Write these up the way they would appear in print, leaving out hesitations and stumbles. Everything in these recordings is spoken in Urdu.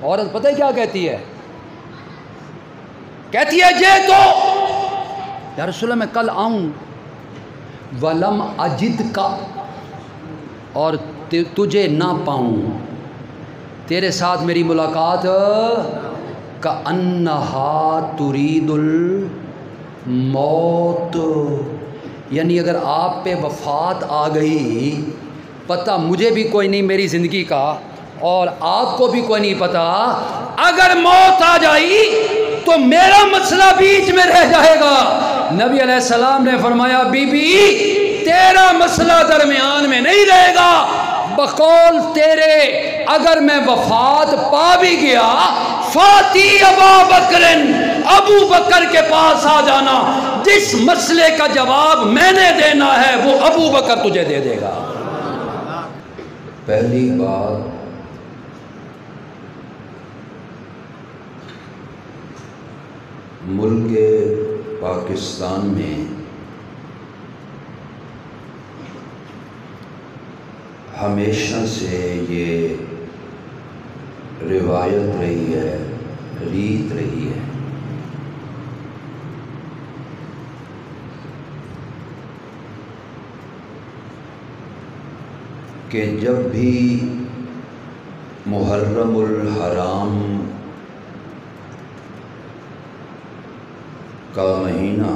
عورت پتہ ہے کیا کہتی ہے؟ کہتی ہے یہ تو یا رسول اللہ میں کل آؤں ولم اجد کا اور تجھے نہ پاؤں، تیرے ساتھ میری ملاقات کأنہا ترید الموت، یعنی اگر آپ پہ وفات آ گئی، پتہ مجھے بھی کوئی نہیں میری زندگی کا اور آپ کو بھی کوئی نہیں پتہ، اگر موت آ جائی تو میرا مسئلہ بیچ میں رہ جائے گا۔ نبی علیہ السلام نے فرمایا بی بی تیرا مسئلہ درمیان میں نہیں رہے گا، بقول تیرے اگر میں وفات پا بھی گیا فاتی ابا بکرن، ابو بکر کے پاس آ جانا، جس مسئلے کا جواب میں نے دینا ہے وہ ابو بکر تجھے دے دے گا۔ پہلی بات ملک پاکستان میں ہمیشہ سے یہ روایت رہی ہے، ریت رہی ہے کہ جب بھی محرم الحرام کا مہینہ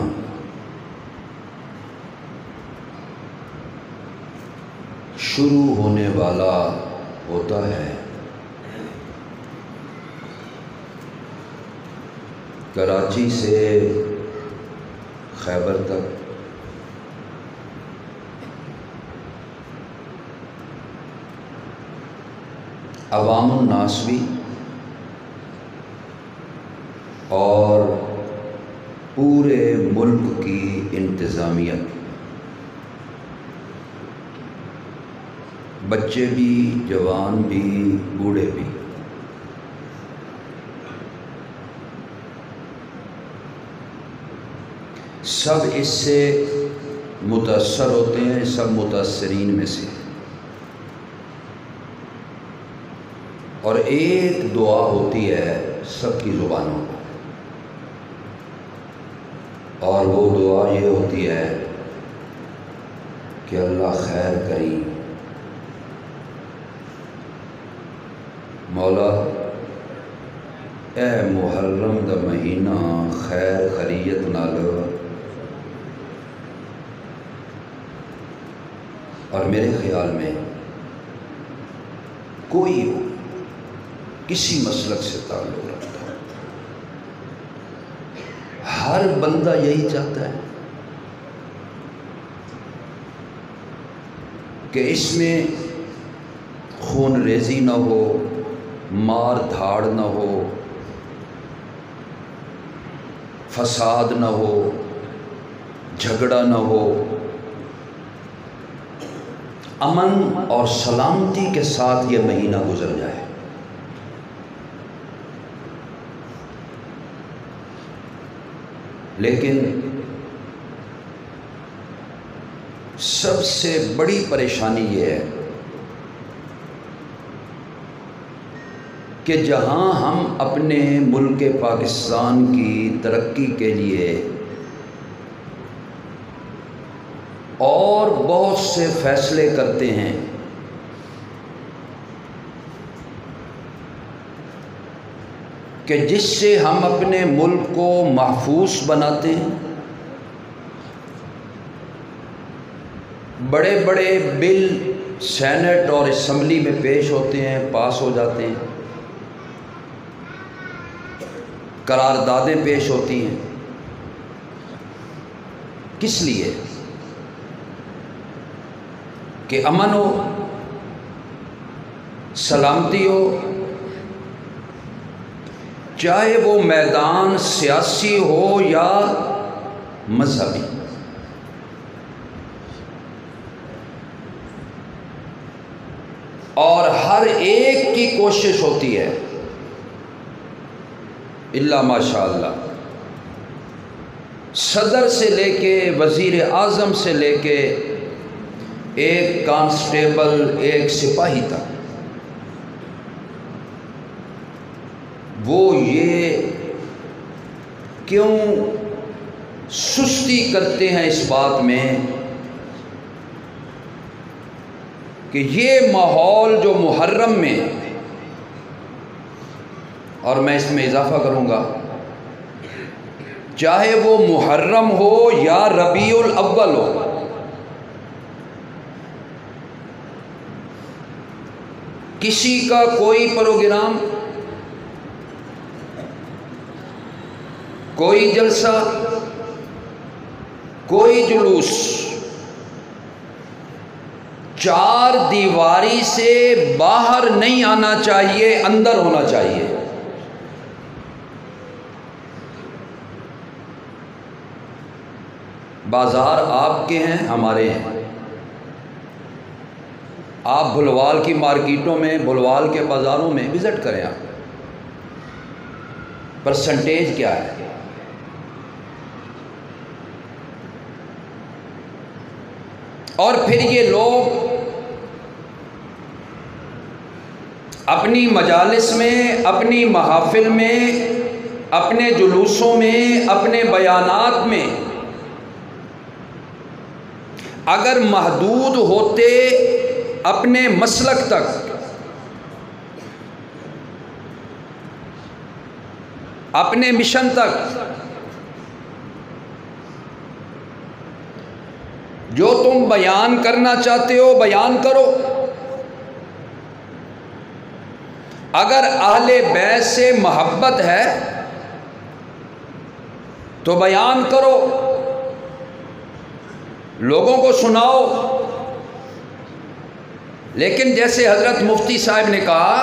شروع ہونے والا ہوتا ہے، کراچی سے خیبر تک عوام الناس بھی اور پورے ملک کی انتظامیہ، بچے بھی، جوان بھی، بوڑھے بھی، سب اس سے متاثر ہوتے ہیں، سب متاثرین میں سے، اور ایک دعا ہوتی ہے سب کی زبانوں پر، اور وہ دعا یہ ہوتی ہے کہ اللہ خیر کریم، مولا اے محرم دا مہینہ خیر خریت نال اور میرے خیال میں کوئی ہو کسی مسلک سے تعلق رکھتا ہے، ہر بندہ یہی چاہتا ہے کہ اس میں خون ریزی نہ ہو، مار دھاڑ نہ ہو، فساد نہ ہو، جھگڑا نہ ہو، امن اور سلامتی کے ساتھ یہ مہینہ گزر جائے۔ لیکن سب سے بڑی پریشانی یہ ہے کہ جہاں ہم اپنے ملک پاکستان کی ترقی کے لیے اور بہت سے فیصلے کرتے ہیں، کہ جس سے ہم اپنے ملک کو محفوظ بناتے ہیں، بڑے بڑے بل سینٹ اور اسمبلی میں پیش ہوتے ہیں، پاس ہو جاتے ہیں، قراردادیں پیش ہوتی ہیں، کس لیے؟ کہ امن ہو، سلامتی ہو، چاہے وہ میدان سیاسی ہو یا مذہبی۔ اور ہر ایک کی کوشش ہوتی ہے الا ماشاء اللہ، صدر سے لے کے وزیر اعظم سے لے کے ایک کانسٹیبل، ایک سپاہی تک وہ یہ کیوں سستی کرتے ہیں اس بات میں کہ یہ ماحول جو محرم میں، اور میں اس میں اضافہ کروں گا، چاہے وہ محرم ہو یا ربیع الاول ہو، کسی کا کوئی پروگرام، کوئی جلسہ، کوئی جلوس چار دیواری سے باہر نہیں آنا چاہیے، اندر ہونا چاہیے۔ بازار آپ کے ہیں، ہمارے ہیں۔ آپ بھلوال کی مارکیٹوں میں، بھلوال کے بازاروں میں وزٹ کریں، آپ پرسنٹیج کیا ہے؟ اور پھر یہ لوگ اپنی مجالس میں، اپنی محافل میں، اپنے جلوسوں میں، اپنے بیانات میں اگر محدود ہوتے اپنے مسلک تک، اپنے مشن تک، جو تم بیان کرنا چاہتے ہو بیان کرو، اگر اہل بیت سے محبت ہے تو بیان کرو، لوگوں کو سناؤ۔ لیکن جیسے حضرت مفتی صاحب نے کہا،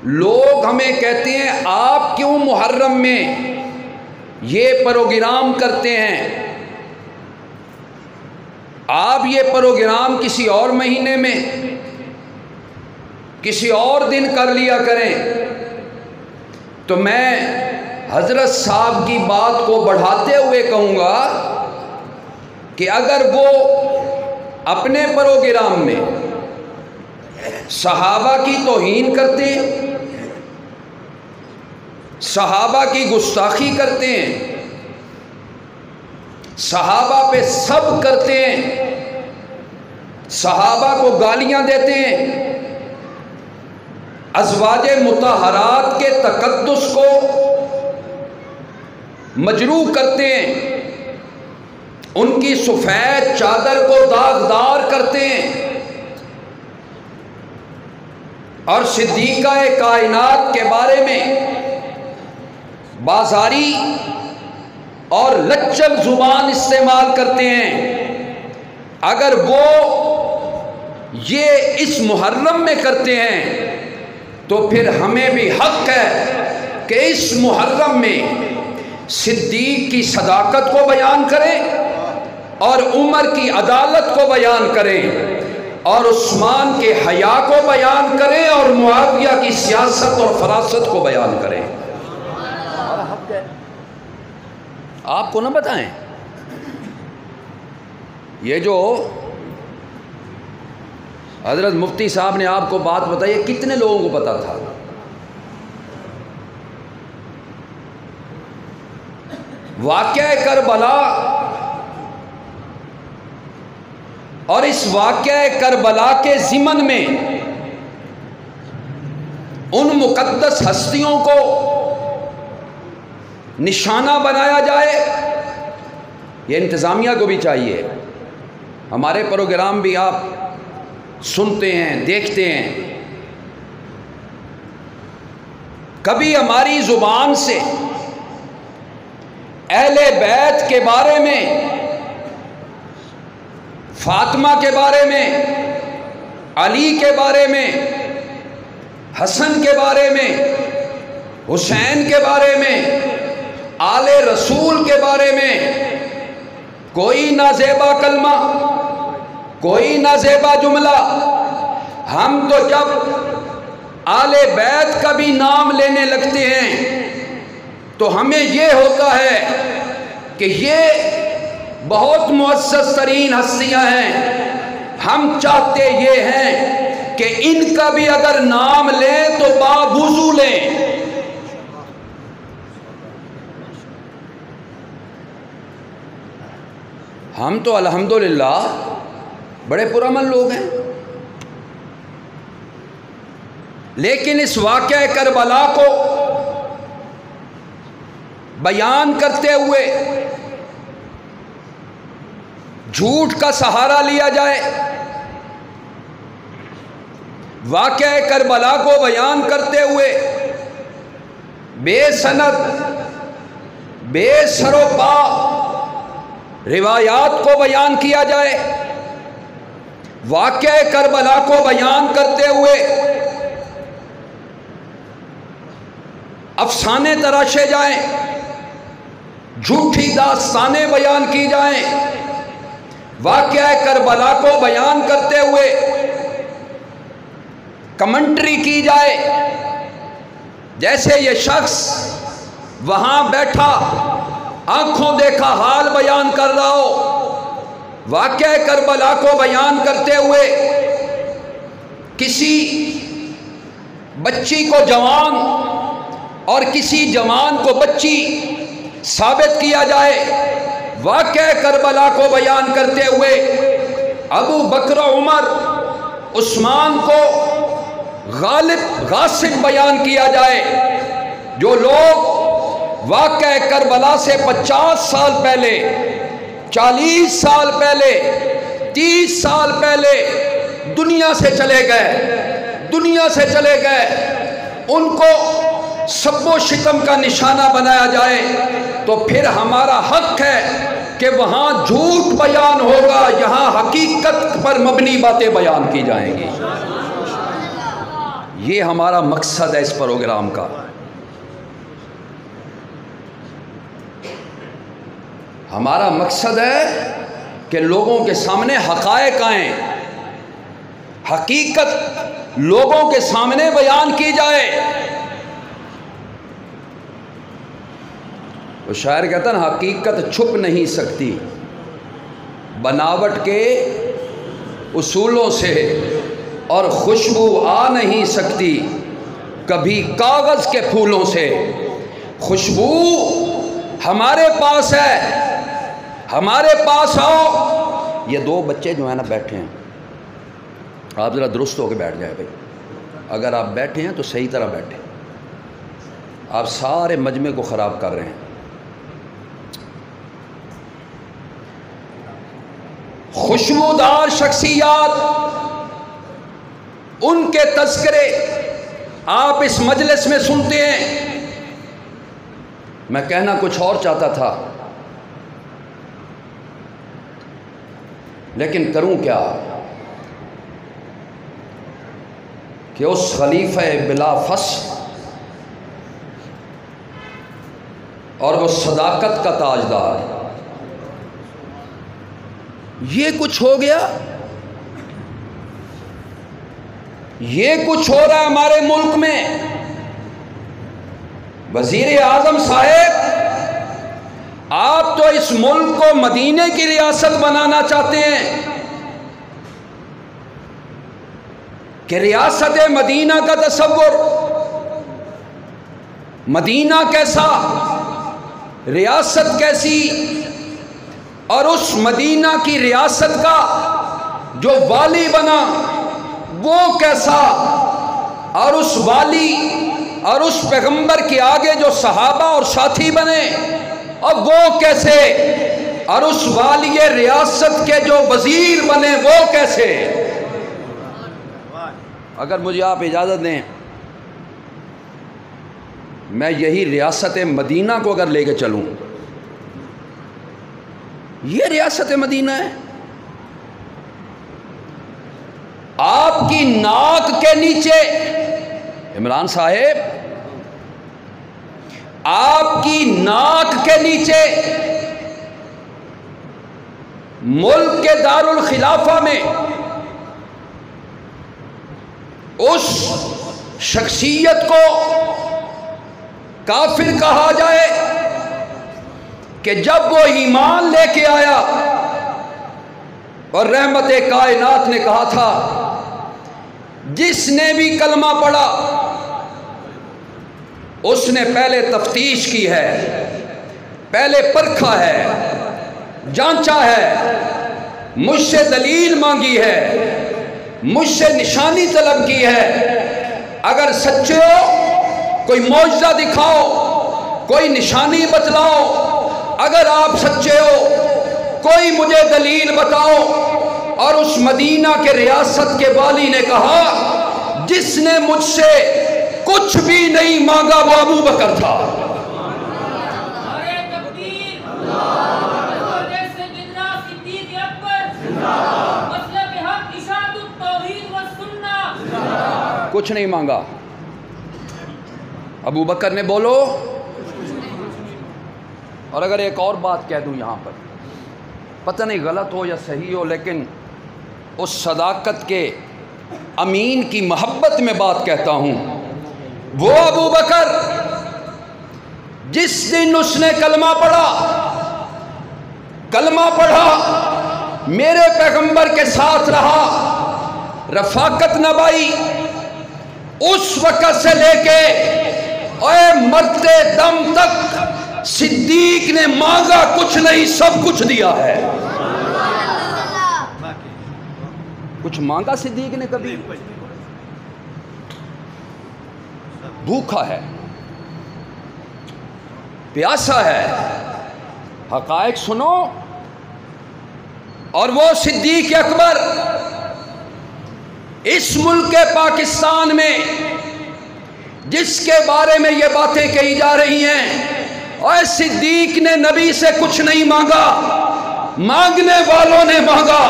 لوگ ہمیں کہتے ہیں آپ کیوں محرم میں یہ پروگرام کرتے ہیں، آپ یہ پروگرام کسی اور مہینے میں، کسی اور دن کر لیا کریں۔ تو میں حضرت صاحب کی بات کو بڑھاتے ہوئے کہوں گا کہ اگر وہ اپنے پروگرام میں صحابہ کی توہین کرتے ہیں، صحابہ کی گستاخی کرتے ہیں، صحابہ پہ سب کرتے ہیں، صحابہ کو گالیاں دیتے ہیں، ازواج مطہرات کے تقدس کو مجروح کرتے ہیں، ان کی سفید چادر کو داغدار کرتے ہیں، اور صدیقہ کائنات کے بارے میں بازاری اور لچک زبان استعمال کرتے ہیں، اگر وہ یہ اس محرم میں کرتے ہیں تو پھر ہمیں بھی حق ہے کہ اس محرم میں صدیق کی صداقت کو بیان کریں، اور عمر کی عدالت کو بیان کریں، اور عثمان کے حیا کو بیان کریں، اور معاویہ کی سیاست اور فراست کو بیان کریں۔ آپ کو نہ بتائیں، یہ جو حضرت مفتی صاحب نے آپ کو بات بتائی ہے، کتنے لوگوں کو پتا تھا؟ واقعہ کربلا اور اس واقعہ کربلا کے ضمن میں ان مقدس ہستیوں کو نشانہ بنایا جائے، یہ انتظامیہ کو بھی چاہیے۔ ہمارے پروگرام بھی آپ سنتے ہیں، دیکھتے ہیں، کبھی ہماری زبان سے اہل بیت کے بارے میں، فاطمہ کے بارے میں، علی کے بارے میں، حسن کے بارے میں، حسین کے بارے میں، آل رسول کے بارے میں کوئی نازیبا کلمہ، کوئی نازیبا جملہ، ہم تو جب آل بیت کا بھی نام لینے لگتے ہیں تو ہمیں یہ ہوتا ہے کہ یہ بہت معزز ترین ہستیاں ہیں، ہم چاہتے یہ ہیں کہ ان کا بھی اگر نام لیں تو باوضو ہم تو الحمدللہ بڑے پرامن لوگ ہیں، لیکن اس واقعہ کربلا کو بیان کرتے ہوئے جھوٹ کا سہارا لیا جائے، واقعہ کربلا کو بیان کرتے ہوئے بے سند بے سر و پا روایات کو بیان کیا جائے، واقعہ کربلا کو بیان کرتے ہوئے افسانے تراشے جائیں، جھوٹی داستانیں بیان کی جائیں، واقعہ کربلا کو بیان کرتے ہوئے کمنٹری کی جائے، جیسے یہ شخص وہاں بیٹھا آنکھوں دیکھا حال بیان کر رہا ہو، واقعہ کربلا کو بیان کرتے ہوئے کسی بچی کو جوان اور کسی جوان کو بچی ثابت کیا جائے، واقعہ کربلا کو بیان کرتے ہوئے ابو بکر عمر عثمان کو غاصب بیان کیا جائے۔ جو لوگ واقعہ کربلا سے 50 سال پہلے، 40 سال پہلے، 30 سال پہلے دنیا سے چلے گئے، ان کو سب و شتم کا نشانہ بنایا جائے، تو پھر ہمارا حق ہے کہ وہاں جھوٹ بیان ہوگا، یہاں حقیقت پر مبنی باتیں بیان کی جائیں گی۔ یہ ہمارا مقصد ہے اس پروگرام کا۔ ہمارا مقصد ہے کہ لوگوں کے سامنے حقائق آئیں، حقیقت لوگوں کے سامنے بیان کی جائے۔ وہ شاعر کہتا ہے نا، حقیقت چھپ نہیں سکتی، بناوٹ کے اصولوں سے، اور خوشبو آ نہیں سکتی کبھی کاغذ کے پھولوں سے۔ خوشبو ہمارے پاس ہے، ہمارے پاس آؤ۔ یہ دو بچے جو ہیں نا بیٹھے ہیں، آپ ذرا درست ہو کے بیٹھ جائیں بھائی، اگر آپ بیٹھے ہیں تو صحیح طرح بیٹھیں، آپ سارے مجمع کو خراب کر رہے ہیں۔ خوشبودار شخصیات، ان کے تذکرے آپ اس مجلس میں سنتے ہیں۔ میں کہنا کچھ اور چاہتا تھا، لیکن کروں کیا کہ اس خلیفہ بلا فصل اور وہ صداقت کا تاجدار، یہ کچھ ہو گیا، یہ کچھ ہو رہا ہے ہمارے ملک میں۔ وزیر اعظم صاحب، آپ تو اس ملک کو مدینے کی ریاست بنانا چاہتے ہیں کہ ریاست مدینہ کا تصور، مدینہ کیسا، ریاست کیسی، اور اس مدینہ کی ریاست کا جو والی بنا وہ کیسا، اور اس والی اور اس پیغمبر کے آگے جو صحابہ اور ساتھی بنے اب وہ کیسے، اور اس والی ریاست کے جو وزیر بنے وہ کیسے۔ اگر مجھے آپ اجازت دیں، میں یہی ریاست مدینہ کو اگر لے کے چلوں، یہ ریاست مدینہ ہے، آپ کی ناک کے نیچے عمران صاحب، آپ کی ناک کے نیچے ملک کے دارالخلافہ میں اس شخصیت کو کافر کہا جائے کہ جب وہ ایمان لے کے آیا اور رحمت کائنات نے کہا تھا جس نے بھی کلمہ پڑھا اس نے پہلے تفتیش کی ہے، پہلے پرکھا ہے جانچا ہے، مجھ سے دلیل مانگی ہے، مجھ سے نشانی طلب کی ہے۔ اگر سچے ہو کوئی معجزہ دکھاؤ، کوئی نشانی بتلاؤ۔ اگر آپ سچے ہو کوئی مجھے دلیل بتاؤ۔ اور اس مدینہ کے ریاست کے والی نے کہا جس نے مجھ سے کچھ بھی نہیں مانگا وہ ابو بکر تھا۔ کچھ نہیں مانگا ابو بکر نے، بولو۔ اور اگر ایک اور بات کہہ دوں یہاں پر، پتہ نہیں غلط ہو یا صحیح ہو، لیکن اس صداقت کے امین کی محبت میں بات کہتا ہوں، وہ ابو بکر جس دن اس نے کلمہ پڑھا میرے پیغمبر کے ساتھ رہا، رفاقت نبھائی، اس وقت سے لے کے اے مرتے دم تک صدیق نے مانگا کچھ نہیں، سب کچھ دیا ہے۔ کچھ مانگا صدیق نے کبھی؟ بھوکا ہے، پیاسا ہے، حقائق سنو۔ اور وہ صدیق اکبر اس ملک پاکستان میں جس کے بارے میں یہ باتیں کہی جا رہی ہیں، اور صدیق نے نبی سے کچھ نہیں مانگا، مانگنے والوں نے مانگا،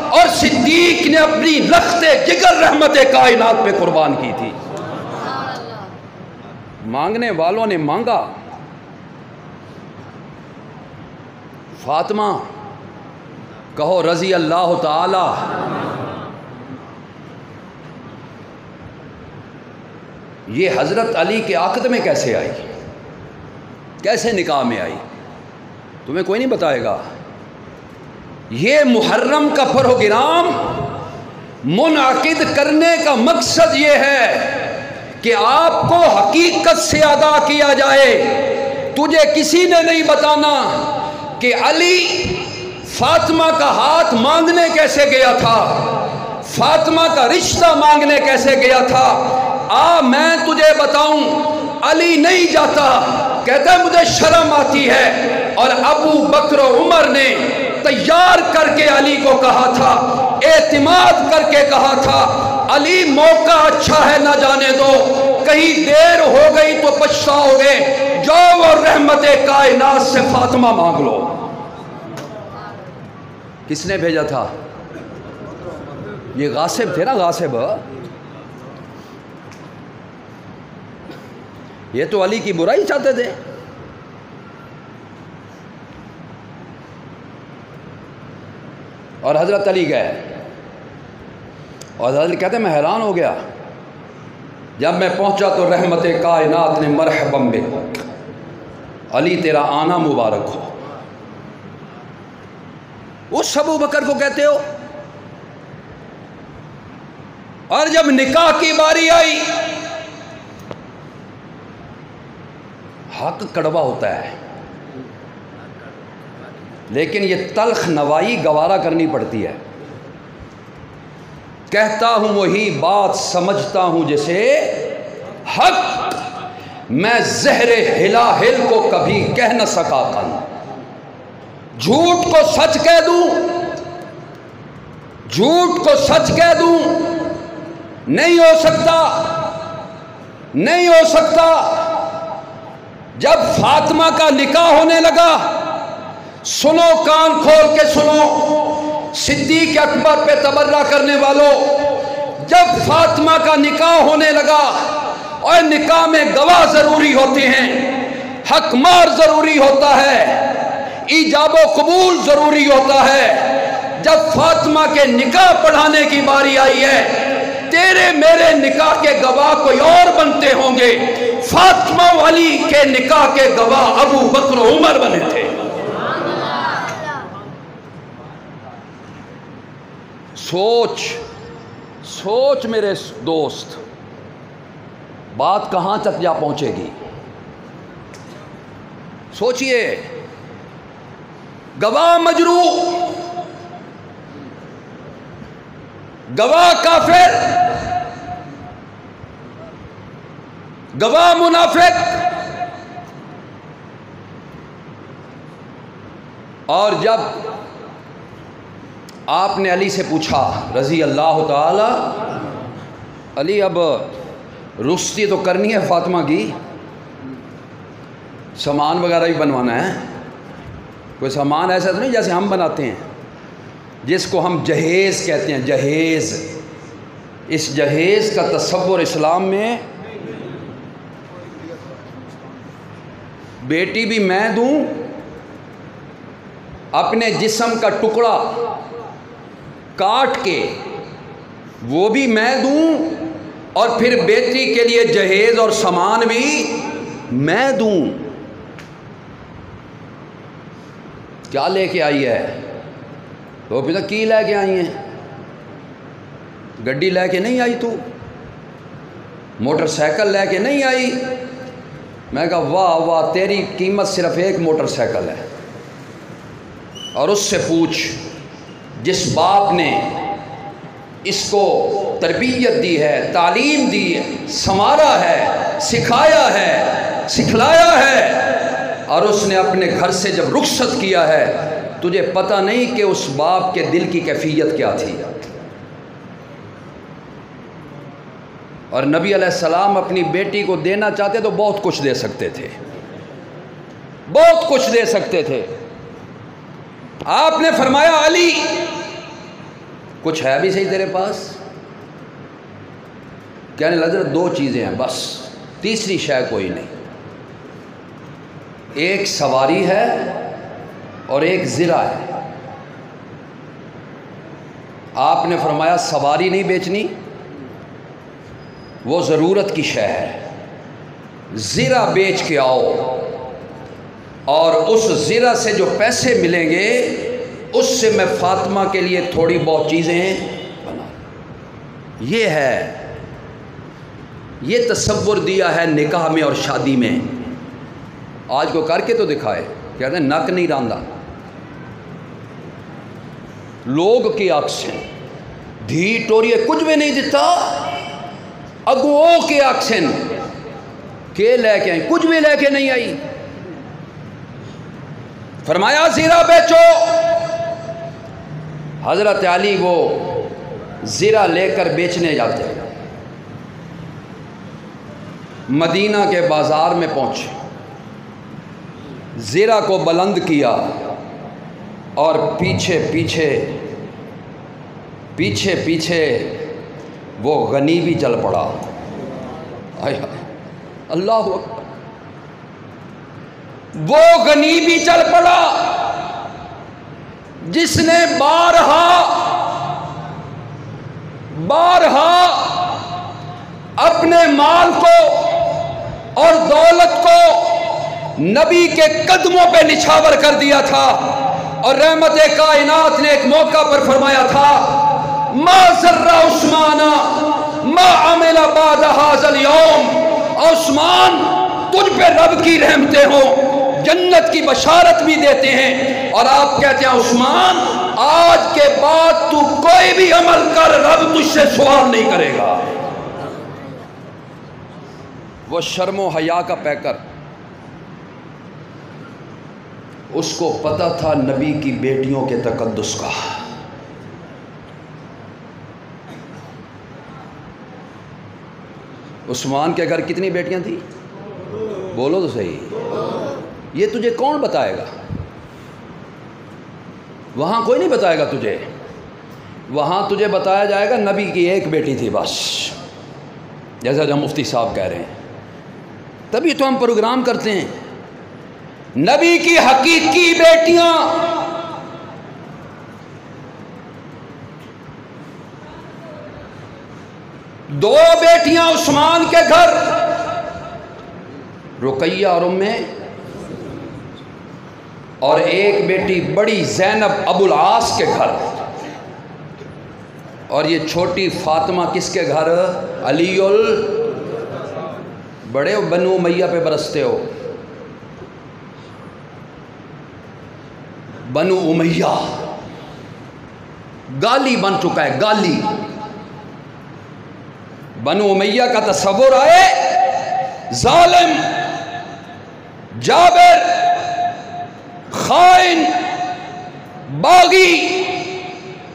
اور صدیق نے اپنی لخت جگر رحمت کائنات پہ قربان کی تھی۔ مانگنے والوں نے مانگا۔ فاطمہ کہو رضی اللہ تعالی۔ یہ حضرت علی کے عقد میں کیسے آئی؟ کیسے نکاح میں آئی؟ تمہیں کوئی نہیں بتائے گا۔ یہ محرم کا پروگرام منعقد کرنے کا مقصد یہ ہے کہ آپ کو حقیقت سے آگاہ کیا جائے۔ تجھے کسی نے نہیں بتانا کہ علی فاطمہ کا ہاتھ مانگنے کیسے گیا تھا، فاطمہ کا رشتہ مانگنے کیسے گیا تھا۔ میں تجھے بتاؤں، علی نہیں جاتا، کہتا ہے مجھے شرم آتی ہے۔ اور ابو بکر و عمر نے تیار کر کے علی کو کہا تھا، اعتماد کر کے کہا تھا، علی موقع اچھا ہے نہ جانے دو، کہیں دیر ہو گئی تو پچھتاؤ گے، جاؤ اور رحمت کائنات سے فاطمہ مانگ لو۔ کس نے بھیجا تھا؟ یہ غاصب تھے نا، غاصب۔ یہ تو علی کی برائی چاہتے تھے۔ اور حضرت علی گئے، اور حضرت علی کہتے ہیں میں حیران ہو گیا، جب میں پہنچا تو رحمت کائنات نے مرحبا بک، علی تیرا آنا مبارک ہو۔ اس ابو بکر کو کہتے ہو۔ اور جب نکاح کی باری آئی، حق کڑوا ہوتا ہے، لیکن یہ تلخ نوائی گوارا کرنی پڑتی ہے۔ کہتا ہوں وہی بات، سمجھتا ہوں جسے حق، میں زہر ہلاہل کو کبھی کہہ نہ سکا کن، جھوٹ کو سچ کہہ دوں، جھوٹ کو سچ کہہ دوں، نہیں ہو سکتا، نہیں ہو سکتا۔ جب فاطمہ کا نکاح ہونے لگا، سنو کان کھول کے سنو، صدیق اکبر پہ تبرہ کرنے والوں، جب فاطمہ کا نکاح ہونے لگا، اور نکاح میں گواہ ضروری ہوتے ہیں، حق مار ضروری ہوتا ہے، ایجاب و قبول ضروری ہوتا ہے۔ جب فاطمہ کے نکاح پڑھانے کی باری آئی ہے، تیرے میرے نکاح کے گواہ کوئی اور بنتے ہوں گے، فاطمہ والی کے نکاح کے گواہ ابو بکر و عمر بنے تھے۔ سوچ سوچ میرے دوست، بات کہاں تک جا پہنچے گی؟ سوچئے۔ گواہ مجروح، گواہ کافر، گواہ منافق. اور جب آپ نے علی سے پوچھا رضی اللہ تعالی، علی اب رخصتی تو کرنی ہے فاطمہ کی، سامان وغیرہ بھی بنوانا ہے، کوئی سامان ایسا تو نہیں جیسے ہم بناتے ہیں، جس کو ہم جہیز کہتے ہیں. جہیز، اس جہیز کا تصور اسلام میں، بیٹی بھی میں دوں، اپنے جسم کا ٹکڑا کاٹ کے وہ بھی میں دوں، اور پھر بیٹی کے لیے جہیز اور سامان بھی میں دوں. کیا لے کے آئی ہے؟ تو پھر کی لے کے آئی ہیں؟ گڈی لے کے نہیں آئی، تو موٹر سائیکل لے کے نہیں آئی. میں کہا واہ واہ، تیری قیمت صرف ایک موٹر سائیکل ہے. اور اس سے پوچھ جس باپ نے اس کو تربیت دی ہے، تعلیم دی ہے، سنوارا ہے، سکھایا ہے، سکھلایا ہے، اور اس نے اپنے گھر سے جب رخصت کیا ہے، تجھے پتہ نہیں کہ اس باپ کے دل کی کیفیت کیا تھی. اور نبی علیہ السلام اپنی بیٹی کو دینا چاہتے تو بہت کچھ دے سکتے تھے، بہت کچھ دے سکتے تھے. آپ نے فرمایا علی کچھ ہے بھی صحیح تیرے پاس؟ کہنے لگے دو چیزیں ہیں بس، تیسری شے کوئی نہیں. ایک سواری ہے اور ایک زرہ ہے. آپ نے فرمایا سواری نہیں بیچنی، وہ ضرورت کی شے ہے، زرہ بیچ کے آؤ، اور اس زرہ سے جو پیسے ملیں گے اس سے میں فاطمہ کے لیے تھوڑی بہت چیزیں بنا. یہ ہے، یہ تصور دیا ہے نکاح میں اور شادی میں. آج کو کر کے تو دکھائے، کہتے ہیں نک نہیں راندا. لوگ کی آکسن دھی ٹوریے کچھ بھی نہیں دیتا، اگو کے آکسن کے لے کے آئی، کچھ بھی لے کے نہیں آئی. فرمایا زیرہ بیچو. حضرت علی وہ زیرہ لے کر بیچنے جاتے، مدینہ کے بازار میں پہنچے، زیرہ کو بلند کیا، اور پیچھے پیچھے پیچھے پیچھے وہ غنی بھی چل پڑا. اللہ اکبر، وہ غنی بھی چل پڑا جس نے بارہا اپنے مال کو اور دولت کو نبی کے قدموں پہ نچھاور کر دیا تھا. اور رحمت کائنات نے ایک موقع پر فرمایا تھا ما ضر عثمان ما عمل بعد هذا اليوم. عثمان تجھ پہ رب کی رحمتیں ہوں، جنت کی بشارت بھی دیتے ہیں، اور آپ کہتے ہیں عثمان آج کے بعد تو کوئی بھی عمل کر، رب تجھ سے سوال نہیں کرے گا. وہ شرم و حیا کا پیکر، اس کو پتہ تھا نبی کی بیٹیوں کے تقدس کا. عثمان کے گھر کتنی بیٹیاں تھیں؟ بولو تو صحیح. یہ تجھے کون بتائے گا؟ وہاں کوئی نہیں بتائے گا تجھے. وہاں تجھے بتایا جائے گا نبی کی ایک بیٹی تھی بس، جیسا جو مفتی صاحب کہہ رہے ہیں. تبھی تو ہم پروگرام کرتے ہیں. نبی کی حقیقی بیٹیاں دو بیٹیاں عثمان کے گھر، رقیہ اور اور ایک بیٹی بڑی زینب ابو العاص کے گھر، اور یہ چھوٹی فاطمہ کس کے گھر؟ علی بڑے بنو امیہ پہ برستے ہو. بنو امیہ گالی بن چکا ہے، گالی۔ بنو امیہ کا تصور آئے، ظالم، جابر، خائن، باغی،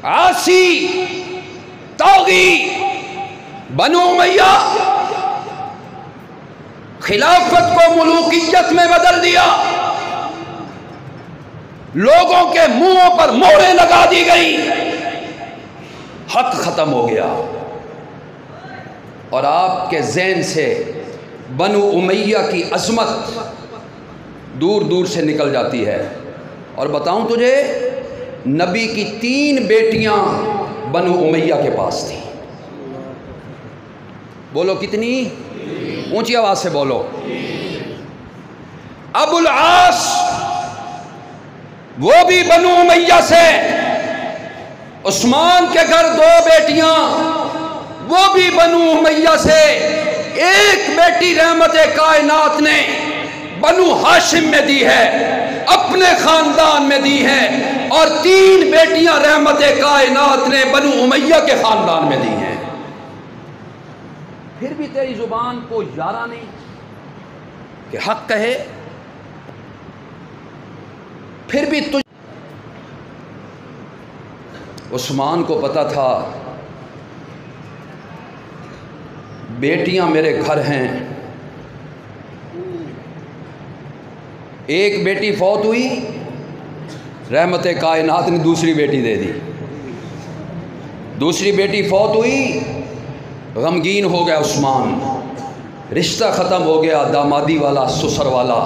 عاصی، طاغی، بنو امیہ خلافت کو ملوکیت میں بدل دیا، لوگوں کے منہوں پر مہریں لگا دی گئی، حق ختم ہو گیا، اور آپ کے ذہن سے بنو امیہ کی عظمت دور دور سے نکل جاتی ہے۔ اور بتاؤں تجھے، نبی کی 3 بیٹیاں بنو امیہ کے پاس تھیں۔ بولو کتنی؟ اونچی آواز سے بولو۔ ابو العاص وہ بھی بنو امیہ سے، عثمان کے گھر 2 بیٹیاں وہ بھی بنو امیہ سے، ایک بیٹی رحمت کائنات نے بنو ہاشم میں دی ہے، اپنے خاندان میں دی ہے، اور 3 بیٹیاں رحمت کائنات نے بنو امیہ کے خاندان میں دی ہیں۔ پھر بھی تیری زبان کو یارا نہیں کہ حق کہے، پھر بھی عثمان کو پتا تھا بیٹیاں میرے گھر ہیں، ایک بیٹی فوت ہوئی، رحمت کائنات نے دوسری بیٹی دے دی، دوسری بیٹی فوت ہوئی، غمگین ہو گیا عثمان، رشتہ ختم ہو گیا، دامادی والا، سسر والا،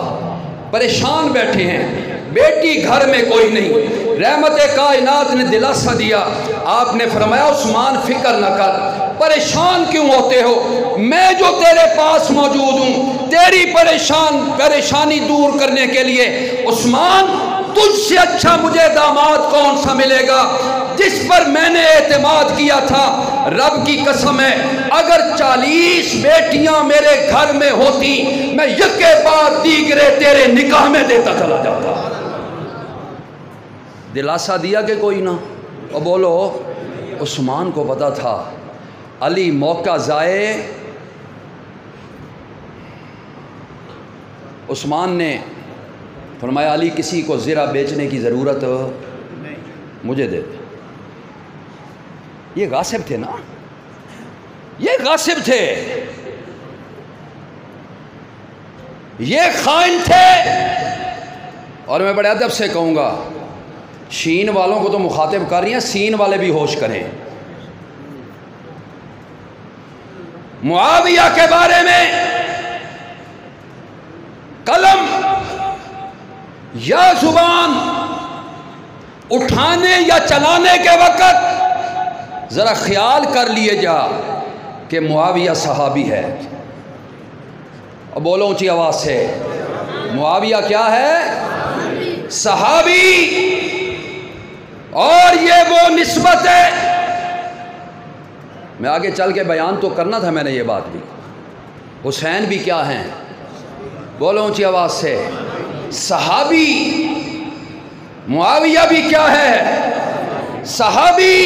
پریشان بیٹھے ہیں، بیٹی گھر میں کوئی نہیں، رحمت کائنات نے دلاسا دیا، آپ نے فرمایا عثمان فکر نہ کر، پریشان کیوں ہوتے ہو، میں جو تیرے پاس موجود ہوں، تیری پریشانی دور کرنے کے لیے۔ عثمان تجھ سے اچھا مجھے داماد کون سا ملے گا جس پر میں نے اعتماد کیا تھا، رب کی قسم ہے اگر 40 بیٹیاں میرے گھر میں ہوتی میں یکے بعد دیگرے تیرے نکاح میں دیتا چلا جاتا۔ دلاسا دیا کہ کوئی نہ، اور بولو عثمان کو پتا تھا علی موقع ضائع، عثمان نے فرمایا علی کسی کو زرہ بیچنے کی ضرورت مجھے دے دے۔ یہ غاصب تھے نا، یہ غاصب تھے، یہ خائن تھے۔ اور میں بڑے ادب سے کہوں گا، شین والوں کو تو مخاطب کر رہی ہیں، سین والے بھی ہوش کریں۔ معاویہ کے بارے میں قلم یا زبان اٹھانے یا چلانے کے وقت ذرا خیال کر لیے جا کہ معاویہ صحابی ہے۔ اب بولو اونچی آواز سے، معاویہ کیا ہے؟ صحابی۔ اور یہ وہ نسبت ہے، میں آگے چل کے بیان تو کرنا تھا میں نے یہ بات بھی، حسین بھی کیا ہیں؟ بولو اونچی آواز سے، صحابی۔ معاویہ بھی کیا ہے؟ صحابی۔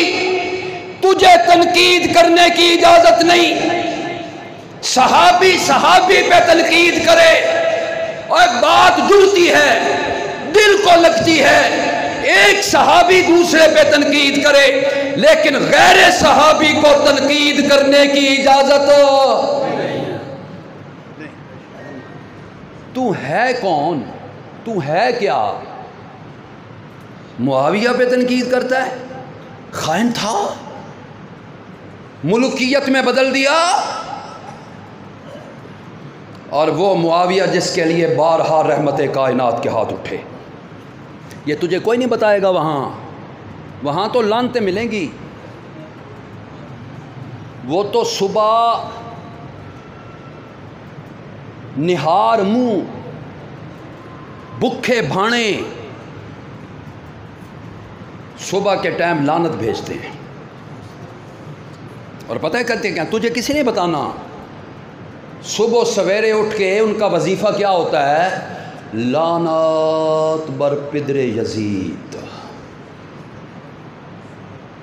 تجھے تنقید کرنے کی اجازت نہیں، صحابی صحابی پہ تنقید کرے، اور بات جڑتی ہے، دل کو لگتی ہے، ایک صحابی دوسرے پہ تنقید کرے، لیکن غیر صحابی کو تنقید کرنے کی اجازت۔ تو ہے کون؟ تو ہے کیا؟ معاویہ پہ تنقید کرتا ہے؟ خائن تھا، ملوکیت میں بدل دیا، اور وہ معاویہ جس کے لیے بارہا رحمت کائنات کے ہاتھ اٹھے۔ یہ تجھے کوئی نہیں بتائے گا، وہاں تو لعنتیں ملیں گی، وہ تو صبح نہار منہ بکھے بھانے صبح کے ٹائم لعنت بھیجتے ہیں، اور پتہ ہے کرتے کیا؟ تجھے کسی نے بتانا، صبح سویرے اٹھ کے ان کا وظیفہ کیا ہوتا ہے؟ لعنت بر پدر یزید،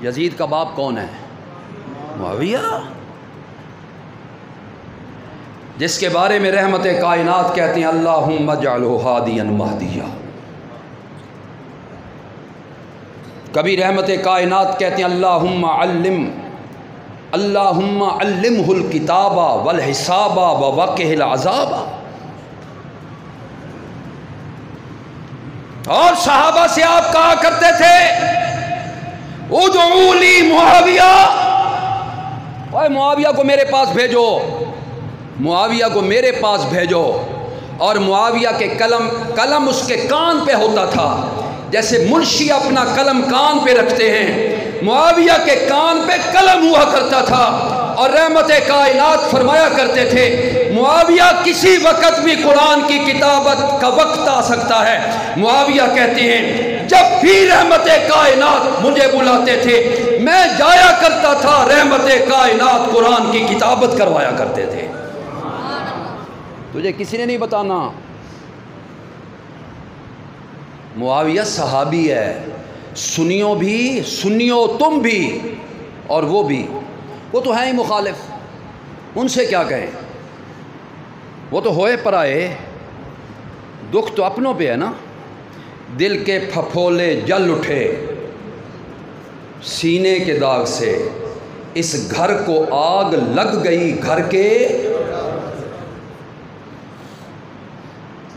یزید کا باپ کون ہے؟ معاویہ، جس کے بارے میں رحمت کائنات کہتے ہیں اللہم اجعلہ ہادیا مہدیا. کبھی رحمت کائنات کہتے ہیں اللہم علمہ الکتاب والحساب ووقہ العذاب. اور صحابہ سے آپ کہا کرتے تھے ادعوا لی معاویہ، اوے معاویہ کو میرے پاس بھیجو، معاویہ کو میرے پاس بھیجو. اور معاویہ کے قلم اس کے کان پہ ہوتا تھا، جیسے منشی اپنا قلم کان پہ رکھتے ہیں، معاویہ کے کان پہ قلم ہوا کرتا تھا. اور رحمت کائنات فرمایا کرتے تھے معاویہ کسی وقت بھی قرآن کی کتابت کا وقت آ سکتا ہے. معاویہ کہتے ہیں جب بھی رحمت کائنات مجھے بلاتے تھے میں جایا کرتا تھا، رحمت کائنات قرآن کی کتابت کروایا کرتے تھے. تجھے کسی نے نہیں بتانا. معاویہ صحابی ہے، سنیوں بھی، سنیوں تم بھی اور وہ بھی، وہ تو ہیں ہی مخالف، ان سے کیا کہیں، وہ تو ہوئے پر آئے. دکھ تو اپنوں پہ ہے نا. دل کے پھپھولے جل اٹھے سینے کے داغ سے، اس گھر کو آگ لگ گئی گھر کے.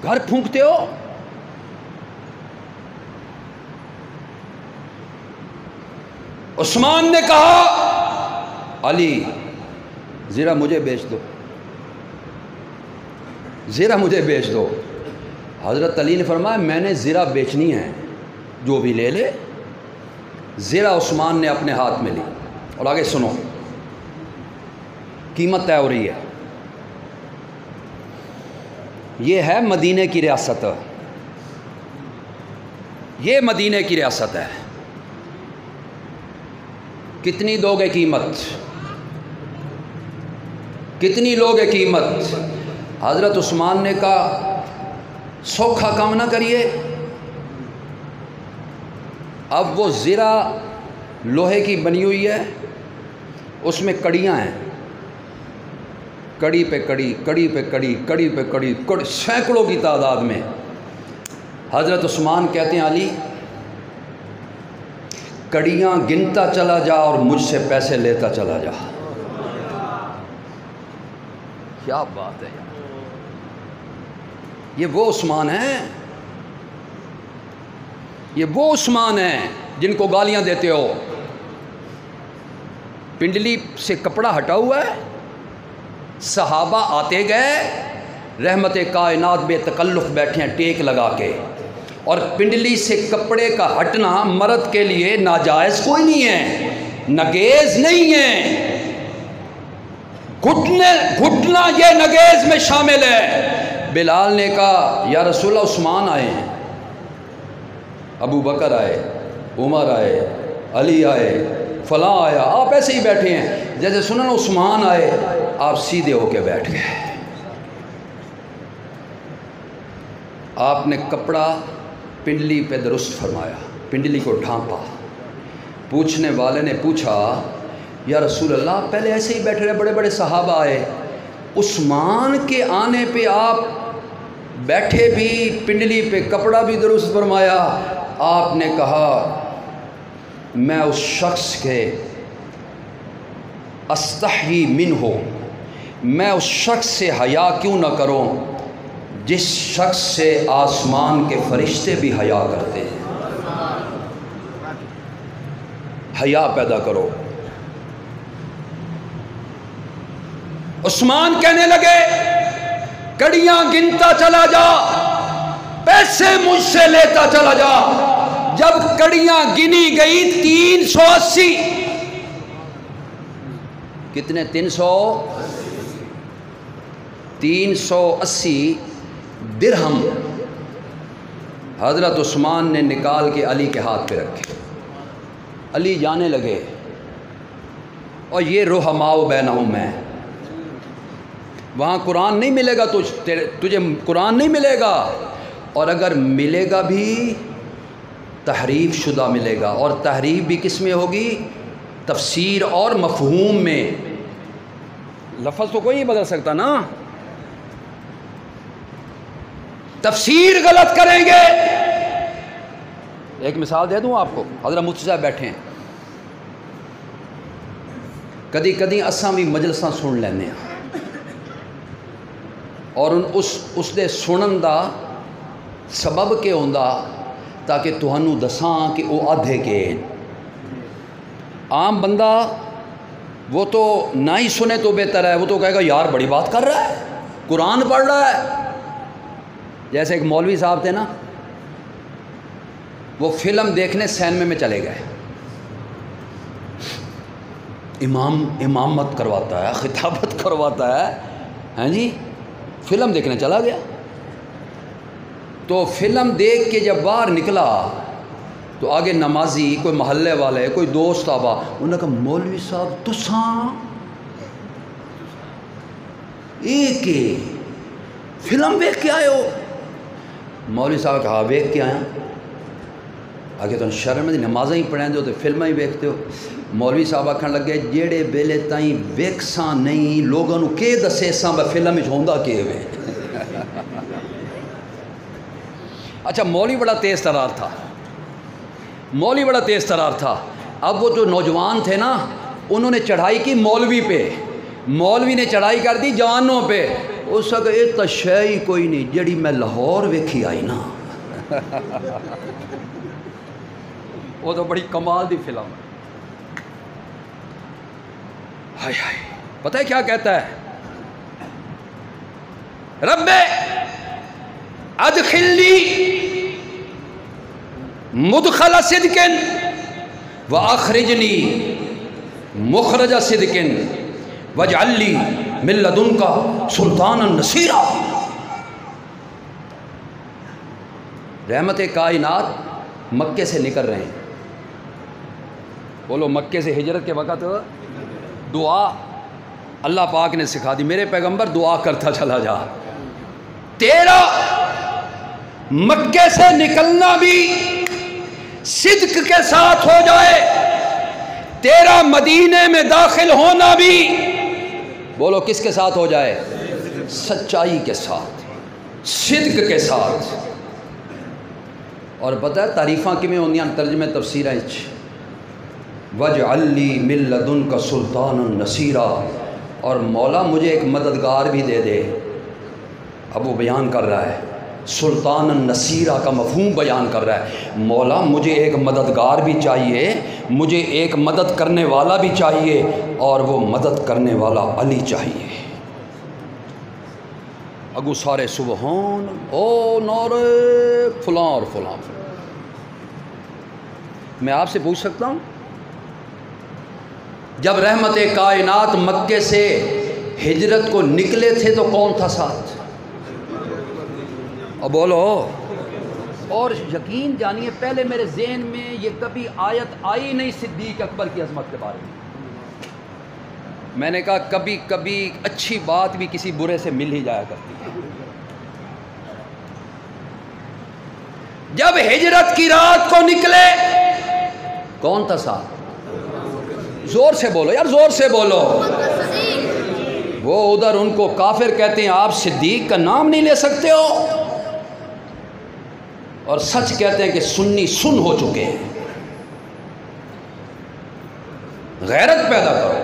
گھر پھونکتے ہو. عثمان نے کہا علی ذرا مجھے بیچ دو، ذرا مجھے بیچ دو. حضرت علی نے فرمایا میں نے ذرا بیچنی ہے، جو بھی لے لے. ذرا عثمان نے اپنے ہاتھ میں لی. اور آگے سنو، قیمت طے ہو رہی ہے. یہ ہے مدینے کی ریاست، یہ مدینے کی ریاست ہے. کتنی دو گے قیمت؟ کتنی لوگے قیمت؟ حضرت عثمان نے کہا سوکھا کام نہ کریے. اب وہ زرہ لوہے کی بنی ہوئی ہے، اس میں کڑیاں ہیں، کڑی پہ کڑی، کڑی پہ کڑی، کڑی پہ کڑی، سینکڑوں کی تعداد میں. حضرت عثمان کہتے ہیں علی کڑیاں گنتا چلا جا اور مجھ سے پیسے لیتا چلا جا. کیا بات ہے یار، یہ وہ عثمان ہیں، یہ وہ عثمان ہیں جن کو گالیاں دیتے ہو. پنڈلی سے کپڑا ہٹا ہوا ہے، صحابہ آتے گئے، رحمت کائنات بے تکلف بیٹھے ہیں ٹیک لگا کے. اور پنڈلی سے کپڑے کا ہٹنا مرد کے لیے ناجائز کوئی نہیں ہے، نگیز نہیں ہے. گھٹنا یہ نگیز میں شامل ہے. بلال نے کہا یا رسول اللہ عثمان آئے ہیں، ابو بکر آئے، عمر آئے، علی آئے، فلاں آیا، آپ ایسے ہی بیٹھے ہیں. جیسے سنن عثمان آئے آپ سیدھے ہو کے بیٹھ گئے. آپ نے کپڑا پنڈلی پہ درست فرمایا، پنڈلی کو ڈھانپا. پوچھنے والے نے پوچھا یا رسول اللہ پہلے ایسے ہی بیٹھے رہے، بڑے بڑے صحابہ آئے، عثمان کے آنے پہ آپ بیٹھے بھی، پنڈلی پہ کپڑا بھی درست فرمایا. آپ نے کہا میں اس شخص کے استحی منہ، میں اس شخص سے حیا کیوں نہ کروں جس شخص سے آسمان کے فرشتے بھی حیا کرتے ہیں. حیا پیدا کرو. عثمان کہنے لگے کڑیاں گنتا چلا جا، پیسے مجھ سے لیتا چلا جا. جب کڑیاں گنی گئی 380، کتنے؟ 380 درہم حضرت عثمان نے نکال کے علی کے ہاتھ پہ رکھے. علی جانے لگے. اور یہ رحماء بینہم میں، وہاں قرآن نہیں ملے گا، تجھے قرآن نہیں ملے گا. اور اگر ملے گا بھی تحریف شدہ ملے گا، اور تحریف بھی کس میں ہوگی؟ تفسیر اور مفہوم میں۔ لفظ تو کوئی نہیں بدل سکتا نا، تفسیر غلط کریں گے۔ ایک مثال دے دوں آپ کو، حضرت مفتی صاحب بیٹھے ہیں، کدی کدی اساں بھی مجلساں سن لینے ہیں، اور اس دے سنن دا سبب کے ہوندا تاکہ تہانوں دساں کہ وہ آدھے کے۔ عام بندہ وہ تو نہ ہی سنے تو بہتر ہے، وہ تو کہے گا یار بڑی بات کر رہا ہے، قرآن پڑھ رہا ہے۔ جیسے ایک مولوی صاحب تھے نا، وہ فلم دیکھنے سینما میں چلے گئے، امامت کرواتا ہے، خطابت کرواتا ہے، ہاں جی، فلم دیکھنے چلا گیا۔ تو فلم دیکھ کے جب باہر نکلا تو آگے نمازی، کوئی محلے والے، کوئی دوست آبا، انہوں نے کہا مولوی صاحب تساں ایک فلم دیکھ کے آئے ہو؟ مولوی صاحب کہا دیکھ کے آیا۔ آگے تو شرم دی نمازیں ہی پڑھیں دو تو فلمیں ہی ویکھتے ہو۔ مولوی صاحب آکھن لگے جیڑے بیلے تائیں ویکساں نہیں لوگوں نو کے دسے ساں بے فلم وچ ہوندا کے وے۔ اچھا، مولوی بڑا تیز ترار تھا، مولوی بڑا تیز ترار تھا۔ اب وہ جو نوجوان تھے نا، انہوں نے چڑھائی کی مولوی پہ، مولوی نے چڑھائی کر دی جوانوں پہ۔ اس وقت یہ تو شے ہی کوئی نہیں جڑی میں لاہور ویکھی آئی نا۔ وہ تو بڑی کمال دی فلم ہے۔ ہائے ہائے، پتہ ہے کیا کہتا ہے؟ رب ادخلنی مدخل صدق واخرجنی مخرج صدق واجعل لی من لدنک سلطانا نصیرا۔ رحمت کائنات مکے سے نکل رہے ہیں، بولو مکے سے ہجرت کے وقت دعا اللہ پاک نے سکھا دی، میرے پیغمبر دعا کرتا چلا جا، تیرا مکے سے نکلنا بھی صدق کے ساتھ ہو جائے، تیرا مدینے میں داخل ہونا بھی، بولو کس کے ساتھ ہو جائے؟ سچائی کے ساتھ، صدق کے ساتھ۔ اور پتہ ہے تعریفاں کیویں ہوندیاں ترجمے تفسیراں وچ؟ وَاجْعَلْ لِي مِن لَّدُنْكَ سُلْطَانًا نَصِيرًا، اور مولا مجھے ایک مددگار بھی دے دے۔ اب وہ بیان کر رہا ہے، سلطان النصیرہ کا مفہوم بیان کر رہا ہے، مولا مجھے ایک مددگار بھی چاہیے، مجھے ایک مدد کرنے والا بھی چاہیے، اور وہ مدد کرنے والا علی چاہیے۔ اگو سارے سبحان او نعرے فلاں اور فلاں۔ میں آپ سے پوچھ سکتا ہوں، جب رحمت کائنات مکے سے ہجرت کو نکلے تھے تو کون تھا ساتھ؟ اور بولو، اور یقین جانیے پہلے میرے ذہن میں یہ کبھی آیت آئی نہیں صدیق اکبر کی عظمت کے بارے میں۔ میں نے کہا کبھی کبھی اچھی بات بھی کسی برے سے مل ہی جایا کرتی ہے۔ جب ہجرت کی رات کو نکلے کون تھا ساتھ؟ زور سے بولو یار، زور سے بولو۔ وہ ادھر ان کو کافر کہتے ہیں، آپ صدیق کا نام نہیں لے سکتے ہو، اور سچ کہتے ہیں کہ سنی سن ہو چکے ہیں۔ غیرت پیدا کرو۔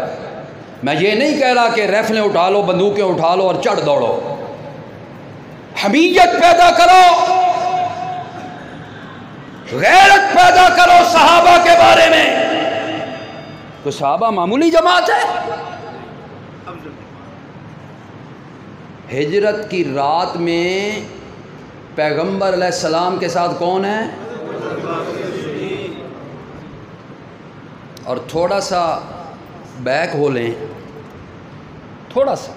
میں یہ نہیں کہہ رہا کہ ریفلیں اٹھا لو، بندوقیں اٹھا لو اور چڑھ دوڑو، حمیت پیدا کرو، غیرت پیدا کرو صحابہ کے بارے میں۔ تو صحابہ معمولی جماعت ہے؟ ہجرت کی رات میں پیغمبر علیہ السلام کے ساتھ کون ہے؟ اور تھوڑا سا بیک ہو لیں، تھوڑا سا،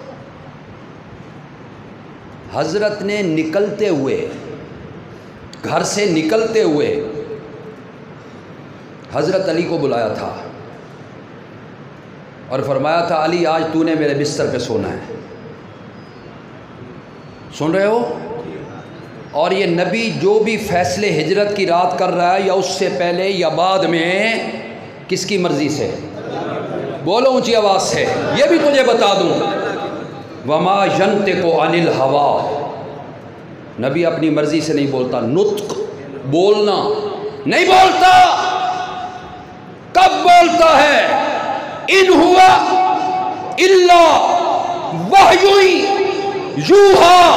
حضرت نے نکلتے ہوئے، گھر سے نکلتے ہوئے حضرت علی کو بلایا تھا اور فرمایا تھا علی آج تو نے میرے بستر پہ سونا ہے۔ سن رہے ہو؟ اور یہ نبی جو بھی فیصلے ہجرت کی رات کر رہا ہے یا اس سے پہلے یا بعد میں کس کی مرضی سے؟ بولو اونچی آواز سے، یہ بھی تجھے بتا دوں، وما ینطق عن الہویٰ، نبی اپنی مرضی سے نہیں بولتا، نطق بولنا نہیں بولتا۔ کب بولتا ہے؟ ان ہوا الا وحی یوحیٰ،